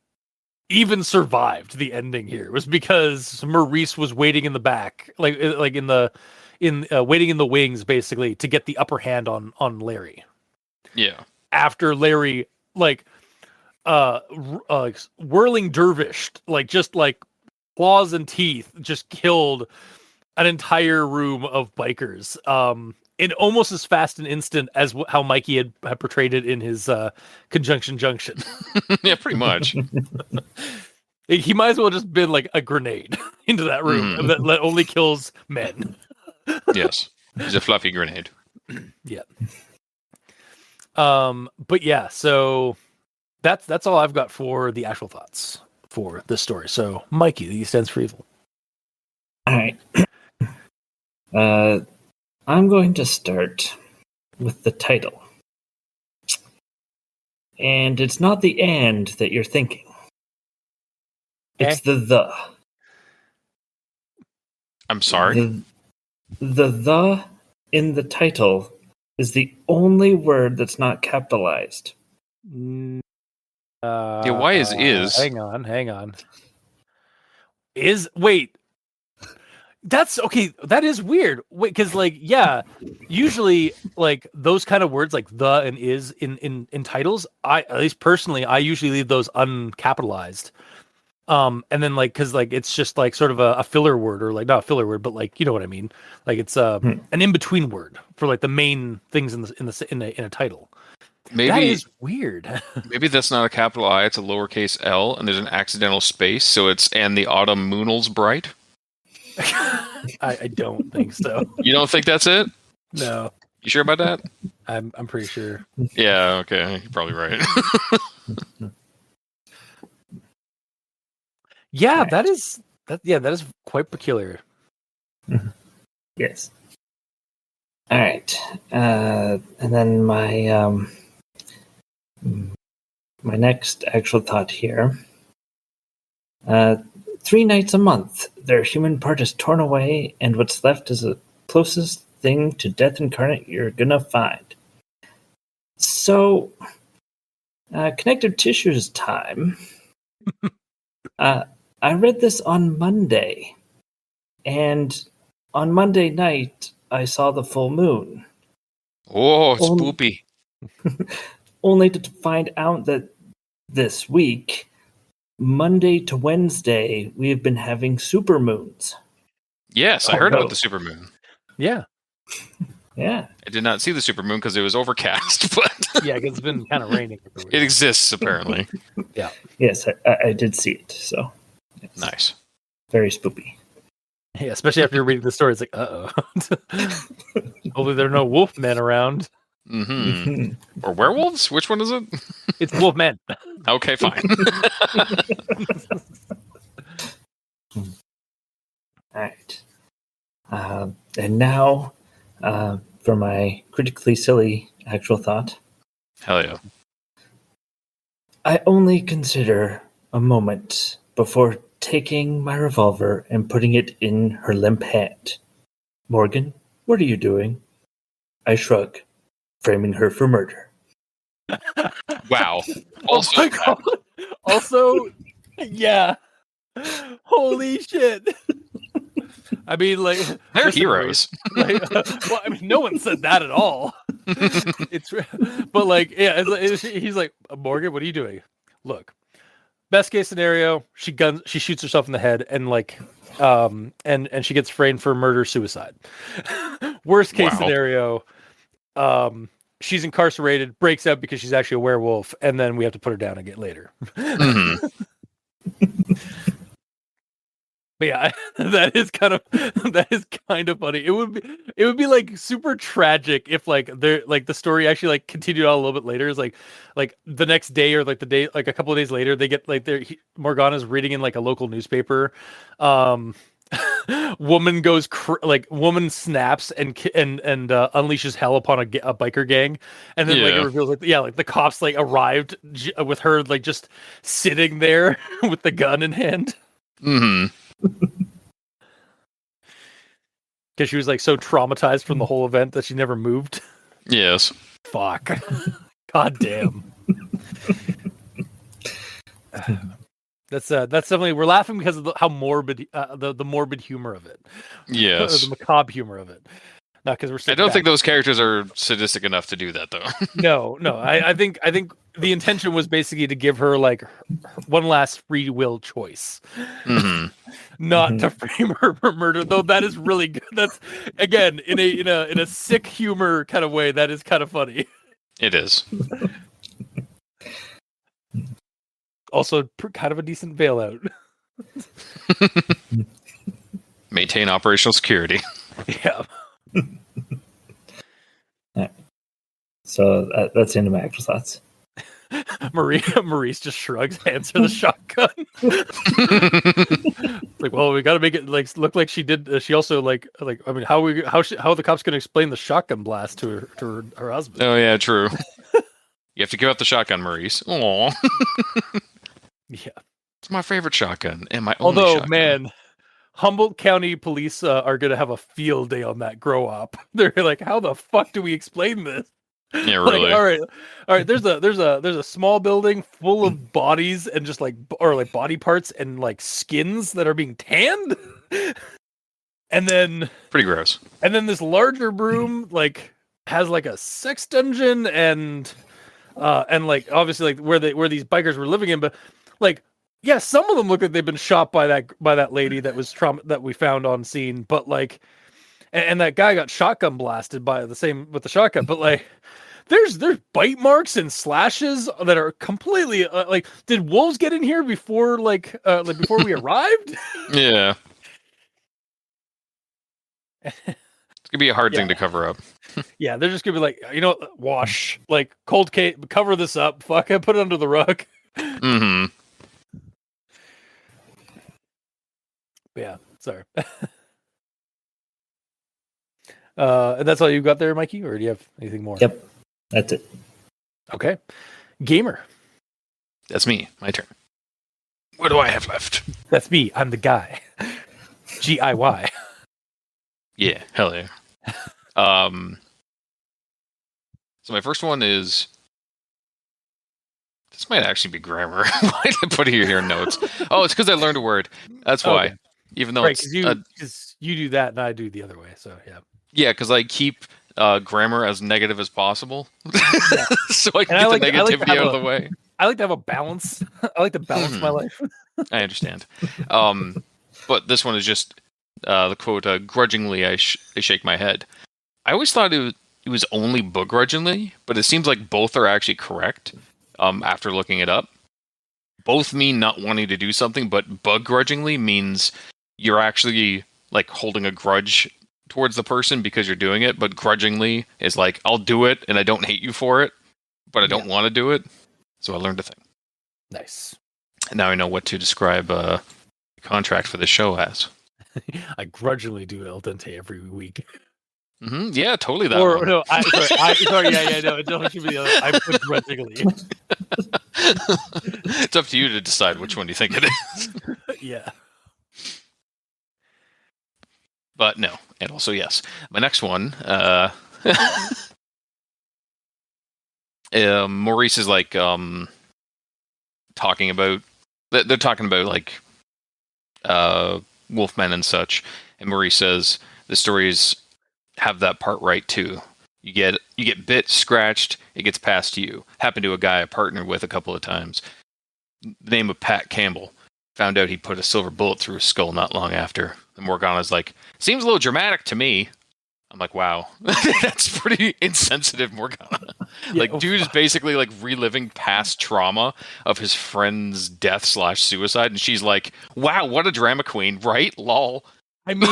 even survived the ending here was because Maurice was waiting in the back, waiting in the wings, basically, to get the upper hand on Larry. Yeah. After Larry, whirling dervish, just claws and teeth, just killed an entire room of bikers. In almost as fast an instant as how Mikey had portrayed it in his Conjunction Junction. Yeah, pretty much. He might as well just been like a grenade into that room that only kills men. Yes, he's a fluffy grenade. Yeah. But yeah, so that's all I've got for the actual thoughts for this story. So, Mikey, the E stands for evil. All right. I'm going to start with the title. And it's not the and that you're thinking. It's the. I'm sorry? The in the title is the only word that's not capitalized. Yeah, why is? Hang on. Wait. That's okay. That is weird. Wait, because usually like those kind of words like the and is in titles, I at least personally, I usually leave those uncapitalized. And then because it's just like sort of a filler word, or like not a filler word, but like you know what I mean. Like it's an in between word for like the main things in a title. Maybe That is weird. maybe that's not a capital I, it's a lowercase L, and there's an accidental space, so it's "and the autumn moonals bright." I don't think so. You don't think that's it? No, You sure about that? I'm pretty sure. Yeah, okay, you're probably right. Yeah, Right. that is quite peculiar. Yes. All right. And then my next actual thought here. 3 nights a month, their human part is torn away, and what's left is the closest thing to death incarnate you're gonna find. So, connective tissues time. I read this on Monday, and on Monday night, I saw the full moon, Oh, spoopy. only to find out that this week, Monday to Wednesday, we have been having supermoons. Yes, I Oh, heard no. about the supermoon. Yeah, Yeah. I did not see the supermoon because it was overcast, but yeah, 'cause it's been kind of raining. it exists apparently. Yes, I did see it. So, it's Nice. very spoopy. Yeah, especially after you're reading the story, it's like, uh oh. Hopefully there are no wolf men around. Mm-hmm. Or werewolves? Which one is it? It's wolf men. Okay, fine. All right. And now, for my critically silly actual thought. Hell yeah. I only consider a moment before taking my revolver and putting it in her limp hand. Morgan, what are you doing? I shrug, framing her for murder. Wow. Oh my god. Also, yeah. Holy shit. I mean, like They're listen, heroes. well, I mean, no one said that at all. It's, but like, yeah, he's like, Morgan, what are you doing? Look, best case scenario, she shoots herself in the head, and like, and she gets framed for murder suicide. Worst case Wow. scenario, she's incarcerated, breaks out because she's actually a werewolf, and then we have to put her down again later. Mhm. But yeah, that is kind of funny. It would be like super tragic if like the story actually like continued on a little bit later. Is like the next day, or like the day, like a couple of days later, they get like Morgana's reading in like a local newspaper. Woman goes woman snaps and unleashes hell upon a biker gang, and then like it Yeah. reveals like the cops like arrived with her like just sitting there with the gun in hand. Mm-hmm. Because she was like so traumatized from the whole event that she never moved. Yes. Fuck. God damn. That's definitely, we're laughing because of how morbid the morbid humor of it. Yes. The macabre humor of it. Not because we're I don't think those characters are sadistic enough to do that, though. No. I think the intention was basically to give her like one last free will choice. Mm-hmm. Not to frame her for murder, though. That is really good. That's, again, in a sick humor kind of way. That is kind of funny. It is. Also, kind of a decent bailout. Maintain operational security. Yeah. So that's the end of my actual thoughts. Maurice just shrugs, hands her the shotgun. Like, well, we got to make it like look like she did. She also like I mean, how are the cops going to explain the shotgun blast to her husband? Oh yeah, true. You have to give out the shotgun, Maurice. Aww. Yeah. It's my favorite shotgun and my only Although, shotgun. man, Humboldt County Police are going to have a field day on that grow up. They're like, how the fuck do we explain this? Yeah, really. Like, all right. There's a small building full of bodies and just like body parts and like skins that are being tanned. And then Pretty gross. And then this larger room like has like a sex dungeon and like obviously like where these bikers were living in, but like yeah, some of them look like they've been shot by that lady that was that we found on scene, but like and that guy got shotgun blasted by the same with the shotgun, but like there's bite marks and slashes that are completely like did wolves get in here before like before we arrived? Yeah. It's gonna be a hard thing to cover up. Yeah, they're just gonna be like, wash, like cold case, cover this up, fuck it, put it under the rug. Mm-hmm. Yeah, sorry. And that's all you got there, Mikey, or do you have anything more? Yep, that's it. Okay, gamer. That's me. My turn. What do I have left? That's me. I'm the guy. GIY. Yeah, hell yeah. So my first one is. This might actually be grammar. Why did I put it here in notes? Oh, it's because I learned a word. That's why. Okay. Even though right, it's because you do that and I do the other way. So yeah. Yeah, because I keep grammar as negative as possible, so I can And get the negativity out of the way. I like to have a balance. I like to balance my life. I understand. But this one is just the quote, grudgingly I shake my head. I always thought it was only begrudgingly, but it seems like both are actually correct after looking it up. Both mean not wanting to do something, but begrudgingly means you're actually like holding a grudge towards the person because you're doing it, but grudgingly is like, I'll do it and I don't hate you for it, but I don't want to do it. So I learned a thing. Nice. And now I know what to describe a contract for the show as. I grudgingly do El Dente every week. Mm-hmm. Yeah, totally that or one. no, sorry, yeah, no, it definitely should be the other. I put grudgingly. It's up to you to decide which one you think it is. Yeah. But no, and also yes. My next one, Maurice is like talking about. They're talking about like Wolfmen and such, and Maurice says the stories have that part right too. You get bit, scratched, it gets past you. Happened to a guy I partnered with a couple of times. The name of Pat Campbell. Found out he put a silver bullet through his skull not long after. And Morgana's like, seems a little dramatic to me. I'm like, wow, that's pretty insensitive, Morgana. Yeah, like, dude is basically like reliving past trauma of his friend's death/suicide, and she's like, wow, what a drama queen, right? Lol. I mean,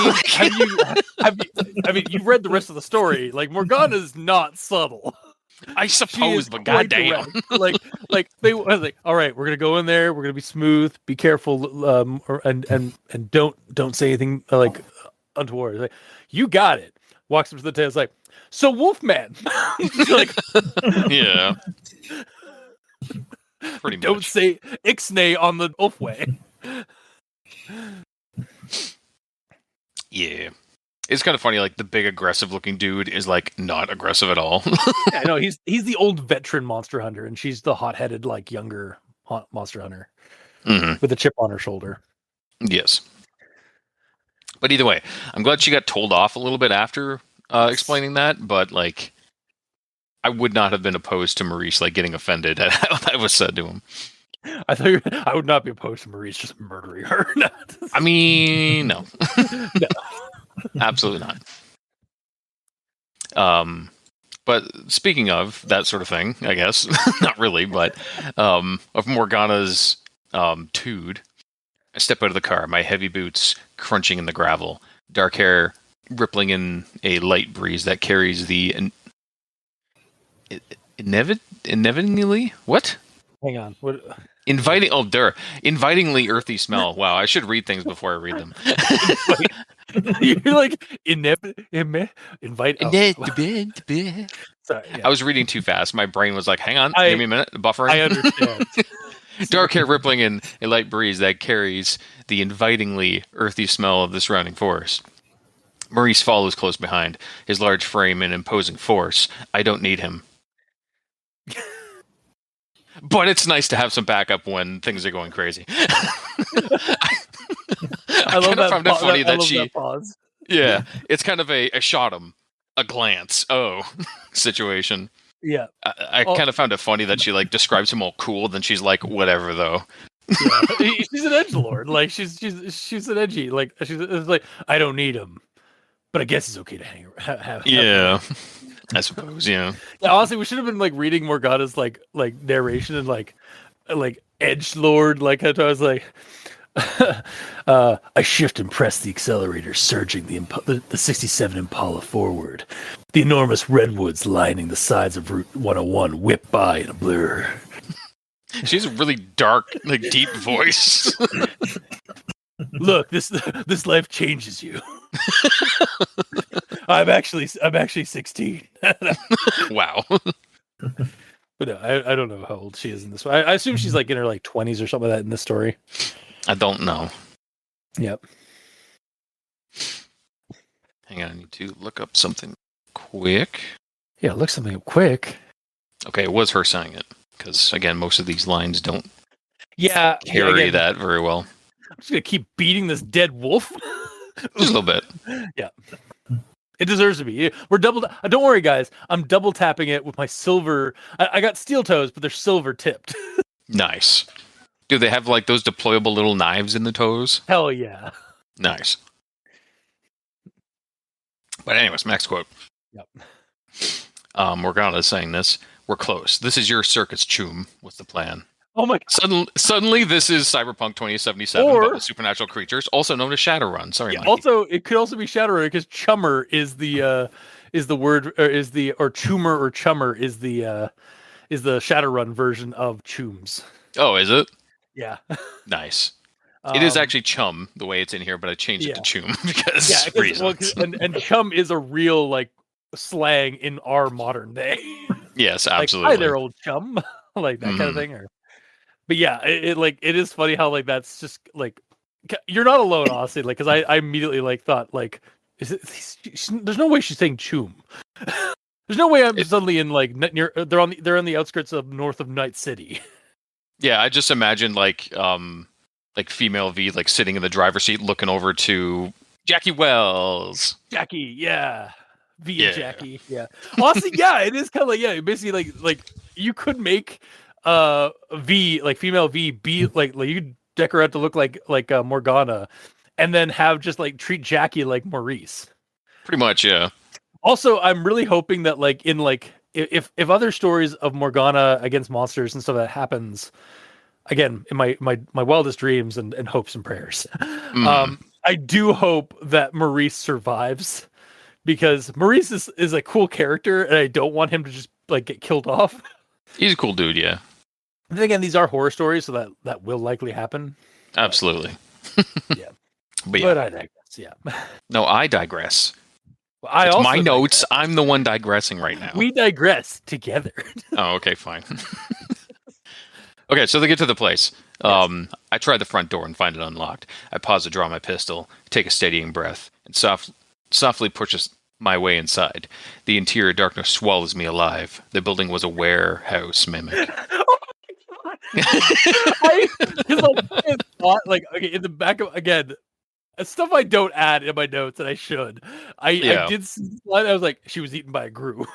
you've read the rest of the story. Like Morgana's not subtle. I suppose, but goddamn. like they was like, all right, we're gonna go in there. We're gonna be smooth. Be careful, and don't say anything like untoward. Like, you got it. Walks up to the table. It's like, so Wolfman. Like, yeah. Pretty much. Don't say Ixnay on the Wolfway. Yeah. It's kind of funny, like the big aggressive looking dude is like not aggressive at all. Yeah, no, he's the old veteran monster hunter, and she's the hot-headed, like younger monster hunter with a chip on her shoulder. Yes. But either way, I'm glad she got told off a little bit after explaining that, but like I would not have been opposed to Maurice like getting offended at how that was said to him. I would not be opposed to Maurice just murdering her. I mean, no. No. Absolutely not. But speaking of that sort of thing, I guess, not really, but of Morgana's tude, I step out of the car, my heavy boots crunching in the gravel, dark hair rippling in a light breeze that carries the inevitably what? Hang on. What? Invitingly earthy smell. Wow, I should read things before I read them. You're like invite. Sorry, yeah. I was reading too fast. My brain was like, "Hang on, give me a minute." Buffering. I understand. Dark hair rippling in a light breeze that carries the invitingly earthy smell of the surrounding forest. Maurice follows close behind, his large frame and imposing force. I don't need him. But it's nice to have some backup when things are going crazy. I love that. Found it funny that she. That pause. Yeah, it's kind of a shot him, a glance, situation. Yeah. I Oh. kind of found it funny that she like describes him all cool, then she's like, whatever though. Yeah. She's an edgelord. Like she's an edgy. Like she's it's like I don't need him, but I guess it's okay to have Yeah, I suppose. Yeah. Yeah, honestly, we should have been like reading Morgana's like narration and like edgelord. Like I was like. I shift and press the accelerator, surging the 67 Impala forward. The enormous redwoods lining the sides of Route 101 whip by in a blur. She has a really dark, like deep voice. Look, this life changes you. I'm actually 16. Wow. But no, I don't know how old she is in this one. I assume she's like in her like 20s or something like that in this story. I don't know. Yep. Hang on, I need to look up something quick. Yeah, look something up quick. Okay, it was her saying it. Because, again, most of these lines don't carry that very well. I'm just going to keep beating this dead wolf. Just a little bit. Yeah. It deserves to be. Don't worry, guys. I'm double tapping it with my silver. I got steel toes, but they're silver tipped. Nice. Do they have like those deployable little knives in the toes? Hell yeah. Nice. But anyways, max quote. Yep. Morgana is saying this. We're close. This is your circus, Choom. What's the plan? Oh my God. Suddenly, this is Cyberpunk 2077, but with supernatural creatures, also known as Shadowrun. Sorry, Mikey. Also, it could also be Shadowrun because chummer is the word, or choomer or chummer is the Shadowrun version of chooms. Oh, is it? Yeah. Nice. It is actually chum the way it's in here, but I changed it to choom because reasons. And chum is a real like slang in our modern day. Yes, like, absolutely. Hi there, old chum, like that kind of thing. But yeah, it is funny how like that's just like you're not alone, honestly. Like because I immediately like thought like there's no way she's saying choom. There's no way I'm suddenly in like near they're on the outskirts of north of Night City. Yeah, I just imagined like female V like sitting in the driver's seat looking over to Jackie Wells. Jackie, yeah. V and Jackie, yeah. Honestly, yeah, it is kind of like basically like you could make V like female V be like you could decor out to look like Morgana, and then have just like treat Jackie like Maurice. Pretty much, yeah. Also, I'm really hoping that like in like if other stories of Morgana against monsters and stuff that happens again in my wildest dreams and hopes and prayers, I do hope that Maurice survives because Maurice is a cool character and I don't want him to just like get killed off. He's a cool dude, yeah. And then again, these are horror stories, so that will likely happen. Absolutely. Yeah. But I digress. Yeah. No, I digress. Well, my notes. I'm the one digressing right now. We digress together. Oh, okay, fine. Okay, so they get to the place. Yes. I try the front door and find it unlocked. I pause to draw my pistol, take a steadying breath, and softly pushes my way inside. The interior darkness swallows me alive. The building was a warehouse mimic. Oh my God. I thought, like, okay, in the back of, again, stuff I don't add in my notes and I should. I did I was like, she was eaten by a grue.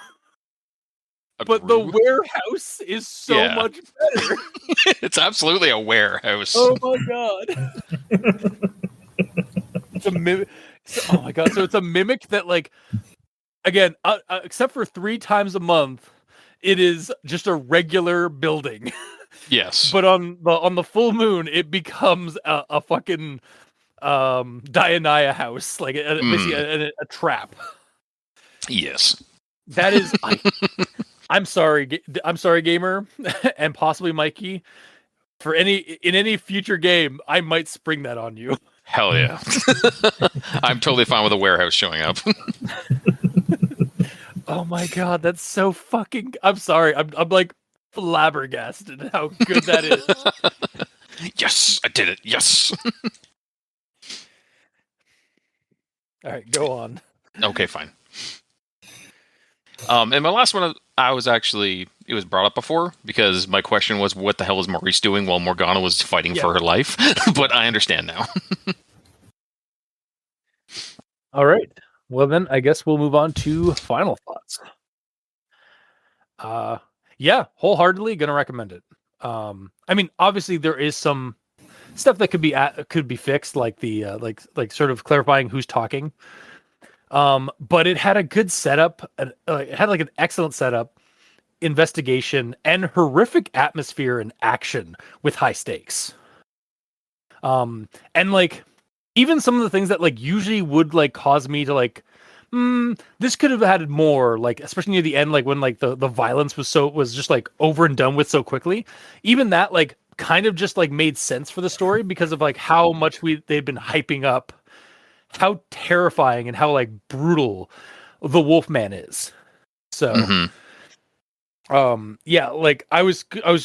But the warehouse is so much better. It's absolutely a warehouse. Oh my God. It's a mimic. Oh my God. So it's a mimic that, like, again, except for 3 times a month, it is just a regular building. Yes. But on the full moon, it becomes a fucking Diania house, like basically a trap. Yes. That is. I'm sorry, gamer, and possibly Mikey. In any future game, I might spring that on you. Hell yeah. I'm totally fine with a warehouse showing up. Oh my God, that's so fucking. I'm sorry. I'm like flabbergasted how good that is. Yes, I did it. Yes. All right, go on. Okay, fine. And my last one, it was brought up before because my question was, what the hell is Maurice doing while Morgana was fighting for her life? But I understand now. All right. Well, then I guess we'll move on to final thoughts. Yeah, wholeheartedly gonna recommend it. I mean, obviously there is some stuff that could be fixed, like the like sort of clarifying who's talking. But it had a good setup. It had like an excellent setup, investigation, and horrific atmosphere and action with high stakes. And like even some of the things that like usually would like cause me to like, this could have had more, like especially near the end, like when like the violence was just like over and done with so quickly. Even that like kind of just like made sense for the story because of like how much they'd been hyping up how terrifying and how like brutal the Wolfman is. So yeah, like I was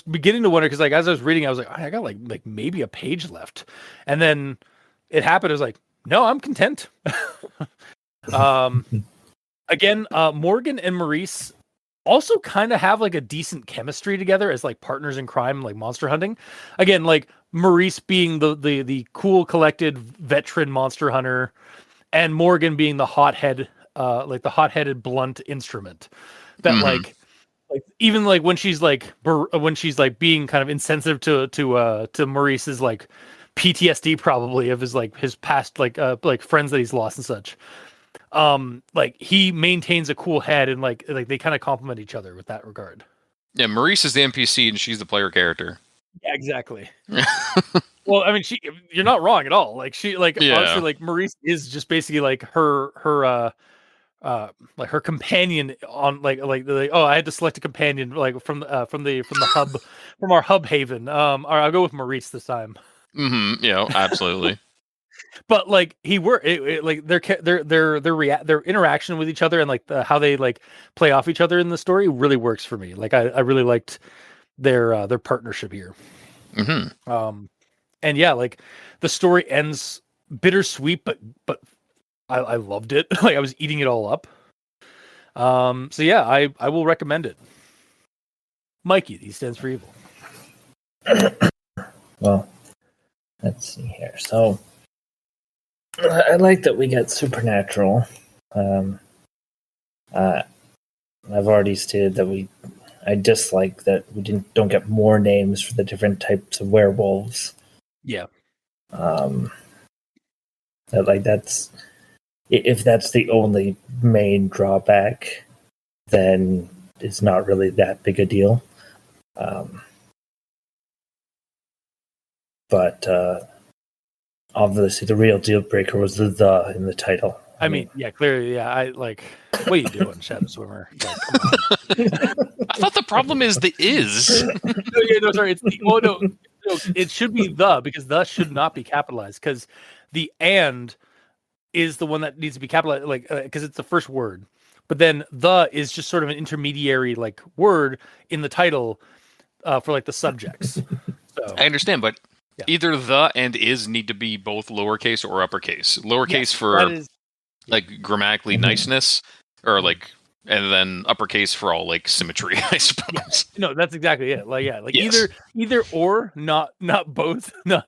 beginning to wonder because like as I was reading, I was like, I got like maybe a page left, and then it happened. I was like, no, I'm content. Again, Morgan and Maurice also kind of have like a decent chemistry together as like partners in crime, like monster hunting. Again, like Maurice being the cool, collected veteran monster hunter, and Morgan being the hot-headed blunt instrument that like even like when she's like being kind of insensitive to Maurice's like PTSD probably of his past like friends that he's lost and such. Like he maintains a cool head and like they kind of complement each other with that regard. Yeah, Maurice is the NPC and she's the player character. Yeah, exactly. Well, I mean, you're not wrong at all. Like honestly, like Maurice is just basically like her like her companion on oh, I had to select a companion like from the hub from our hub haven. All right, I'll go with Maurice this time. Yeah, absolutely. But like like their interaction with each other and like how they like play off each other in the story really works for me. Like I really liked their partnership here. And yeah, like the story ends bittersweet, but I loved it. Like I was eating it all up. So yeah, I will recommend it. Mikey, he stands for evil. Well, let's see here. So I like that we get supernatural. I've already stated that I dislike that we don't get more names for the different types of werewolves. Yeah. That's if that's the only main drawback, then it's not really that big a deal. But obviously, the real deal breaker was the in the title. I mean, yeah, clearly, yeah. I like. What are you doing, Shadow Swimmer? Like, come on. I thought the problem is the is. No, sorry. It's the no. It should be the because the should not be capitalized because the and is the one that needs to be capitalized, like because it's the first word. But then the is just sort of an intermediary like word in the title for like the subjects. So I understand, but either the and is need to be both lowercase or uppercase. Lowercase for like grammatically niceness, or like, and then uppercase for all like symmetry, I suppose. No, that's exactly it. Like either or, not both. not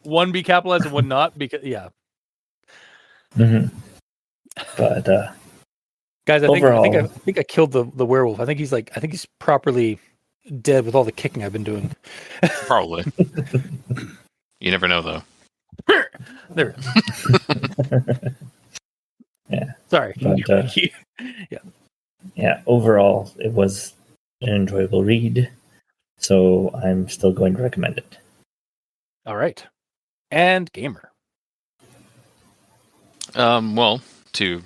one be capitalized and one not, because But guys, I overall, think I killed the werewolf. I think he's properly dead with all the kicking I've been doing. Probably. You never know, though. There. Yeah. Sorry. But, yeah. Overall, it was an enjoyable read, so I'm still going to recommend it. All right. And Gamer. Well, to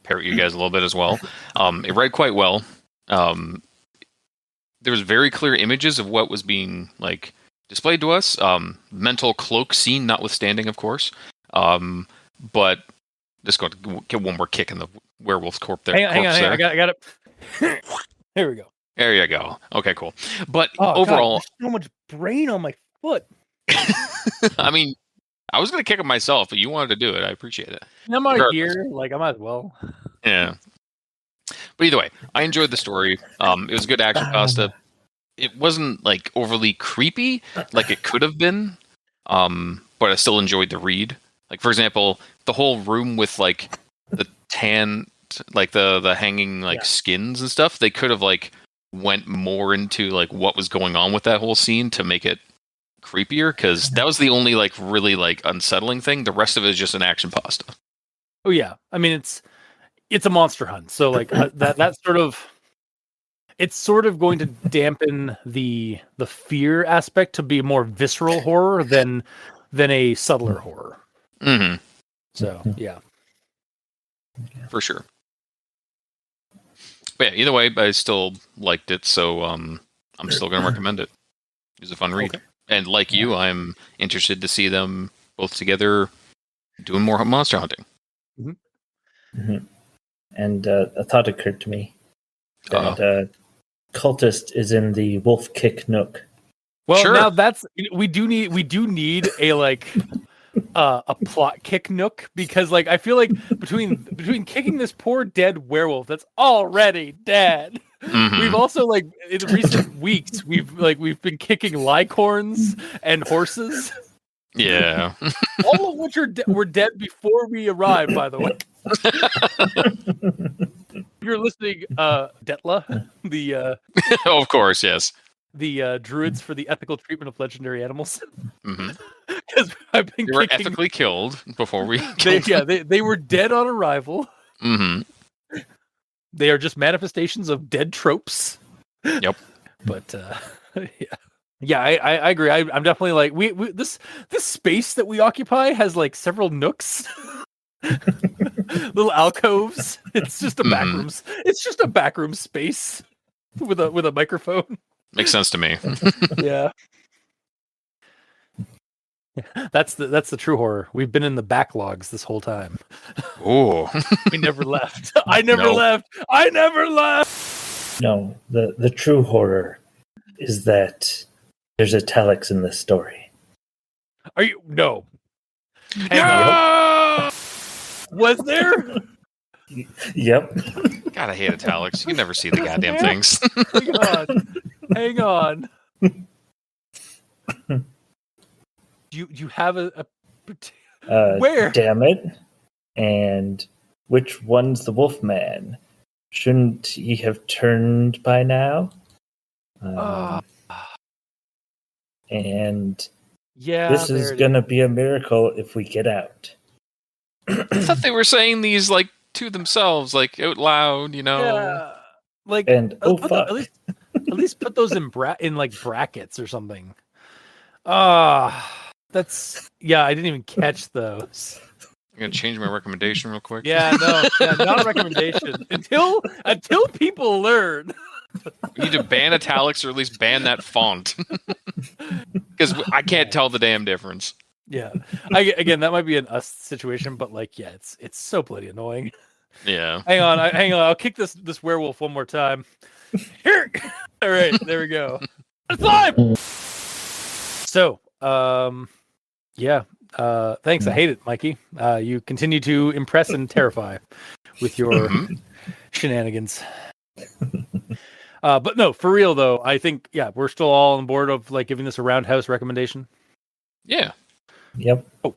parrot you guys a little bit as well, it read quite well. There was very clear images of what was being like displayed to us. Mental cloak scene notwithstanding, of course. But just going to get one more kick in the werewolf's corpse there. Hang on. I got it. There we go. There you go. Okay, cool. But overall, God, there's so much brain on my foot. I mean, I was going to kick it myself, but you wanted to do it. I appreciate it. I'm out here. Like, I might as well. Yeah. But either way, I enjoyed the story. It was good action pasta. It wasn't like overly creepy like it could have been, but I still enjoyed the read. Like, for example, the whole room with like the tan, like the hanging like skins and stuff. They could have like went more into like what was going on with that whole scene to make it creepier, because that was the only like really like unsettling thing. The rest of it is just an action pasta. Oh yeah, I mean it's a monster hunt, so like that's sort of, it's sort of going to dampen the fear aspect to be a more visceral horror than a subtler horror. Mm-hmm. So yeah, For sure. But yeah, either way, I still liked it, so I'm still going to recommend it. It was a fun read. Okay. And like you, I'm interested to see them both together doing more monster hunting. Mm-hmm. Mm-hmm. And a thought occurred to me that Cultist is in the wolf kick nook. Well, sure. Now that's we do need a like a plot kick nook, because like I feel like between kicking this poor dead werewolf that's already dead, we've also like in recent weeks we've been kicking licorns and horses. Yeah. All of which were dead before we arrived, by the way. You're listening, Detla, the oh, of course, yes. The druids for the ethical treatment of legendary animals. Mm-hmm. Because I've been they were ethically killed before we killed them. They were dead on arrival. Mm-hmm. They are just manifestations of dead tropes. Yep. But yeah, I agree. I'm definitely like we this space that we occupy has like several nooks. Little alcoves. It's just a back room. It's just a backroom space with a microphone. Makes sense to me. Yeah. That's the true horror. We've been in the backlogs this whole time. Oh. We never left. I never left. No, the true horror is that there's italics in this story. Are you no? No! Was there? Yep. God, I hate italics. You can never see the goddamn things. Hang on. Do you have a where? Damn it. And which one's the wolf man? Shouldn't he have turned by now? And this is going to be a miracle if we get out. I thought they were saying these like to themselves, like out loud, you know. Yeah. Like, and fuck. At least put those in like brackets or something. That's I didn't even catch those. I'm gonna change my recommendation real quick. Yeah, not a recommendation until people learn. We need to ban italics, or at least ban that font, because I can't tell the damn difference. Yeah, again, that might be an us situation, but like, yeah, it's so bloody annoying. Yeah. Hang on. I'll kick this werewolf one more time. Here. All right, there we go. It's live. So, yeah. Thanks. I hate it, Mikey. You continue to impress and terrify with your shenanigans. But no, for real though, I think we're still all on board of like giving this a roundhouse recommendation. Yeah. Yep. Oh.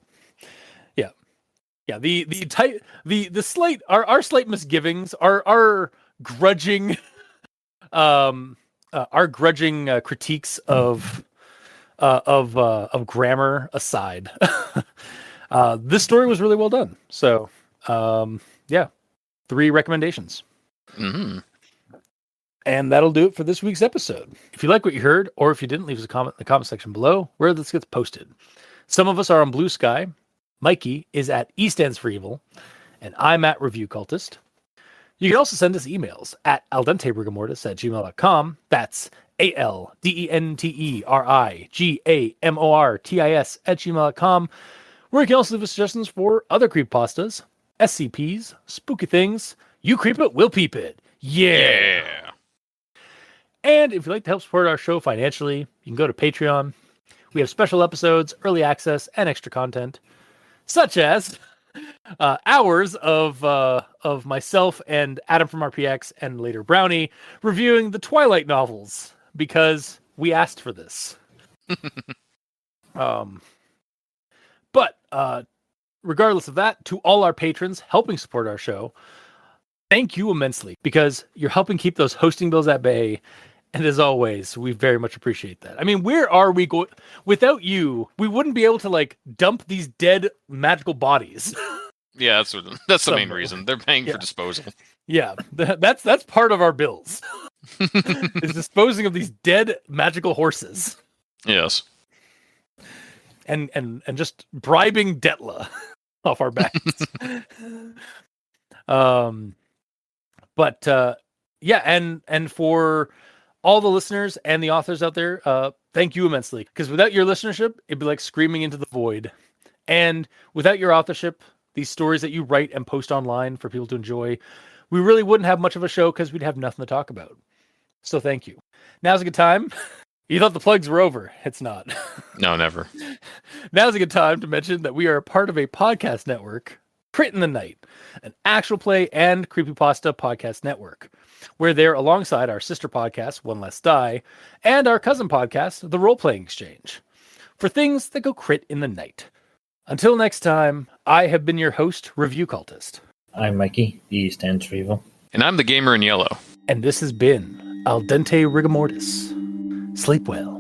Yeah. The slight our slight misgivings, our grudging critiques of grammar aside, this story was really well done. So, 3 recommendations. Mm-hmm. And that'll do it for this week's episode. If you like what you heard, or if you didn't, leave us a comment in the comment section below where this gets posted. Some of us are on Blue Sky. Mikey is at E Stands for Evil, and I'm at Review Cultist. You can also send us emails at aldentebrigamortis@gmail.com. That's ALDENTERIGAMORTIS@gmail.com, where you can also leave us suggestions for other creepypastas, SCPs, spooky things. You creep it, we'll peep it. Yeah. And if you'd like to help support our show financially, you can go to Patreon. We have special episodes, early access, and extra content, such as hours of myself and Adam from RPX and later Brownie reviewing the Twilight novels because we asked for this. But regardless of that, to all our patrons helping support our show, thank you immensely, because you're helping keep those hosting bills at bay. And as always, we very much appreciate that. I mean, where are we going? Without you, we wouldn't be able to like dump these dead magical bodies. Yeah, that's the main Somewhere. reason. They're paying for disposal. Yeah, that's part of our bills. Is disposing of these dead magical horses. Yes. And just bribing Detla off our backs. Yeah, and for all the listeners and the authors out there, thank you immensely. Because without your listenership, it'd be like screaming into the void. And without your authorship, these stories that you write and post online for people to enjoy, we really wouldn't have much of a show because we'd have nothing to talk about. So thank you. Now's a good time. You thought the plugs were over. It's not. No, never. Now's a good time to mention that we are a part of a podcast network, Crit in the Night, an actual play and creepypasta podcast network. We're there alongside our sister podcast, One Less Die, and our cousin podcast, The Role Playing Exchange, for things that go crit in the night. Until next time, I have been your host, Review Cultist. I'm Mikey. The E stands for evil. And I'm the gamer in yellow. And this has been Al Dente Rigamortis. Sleep well.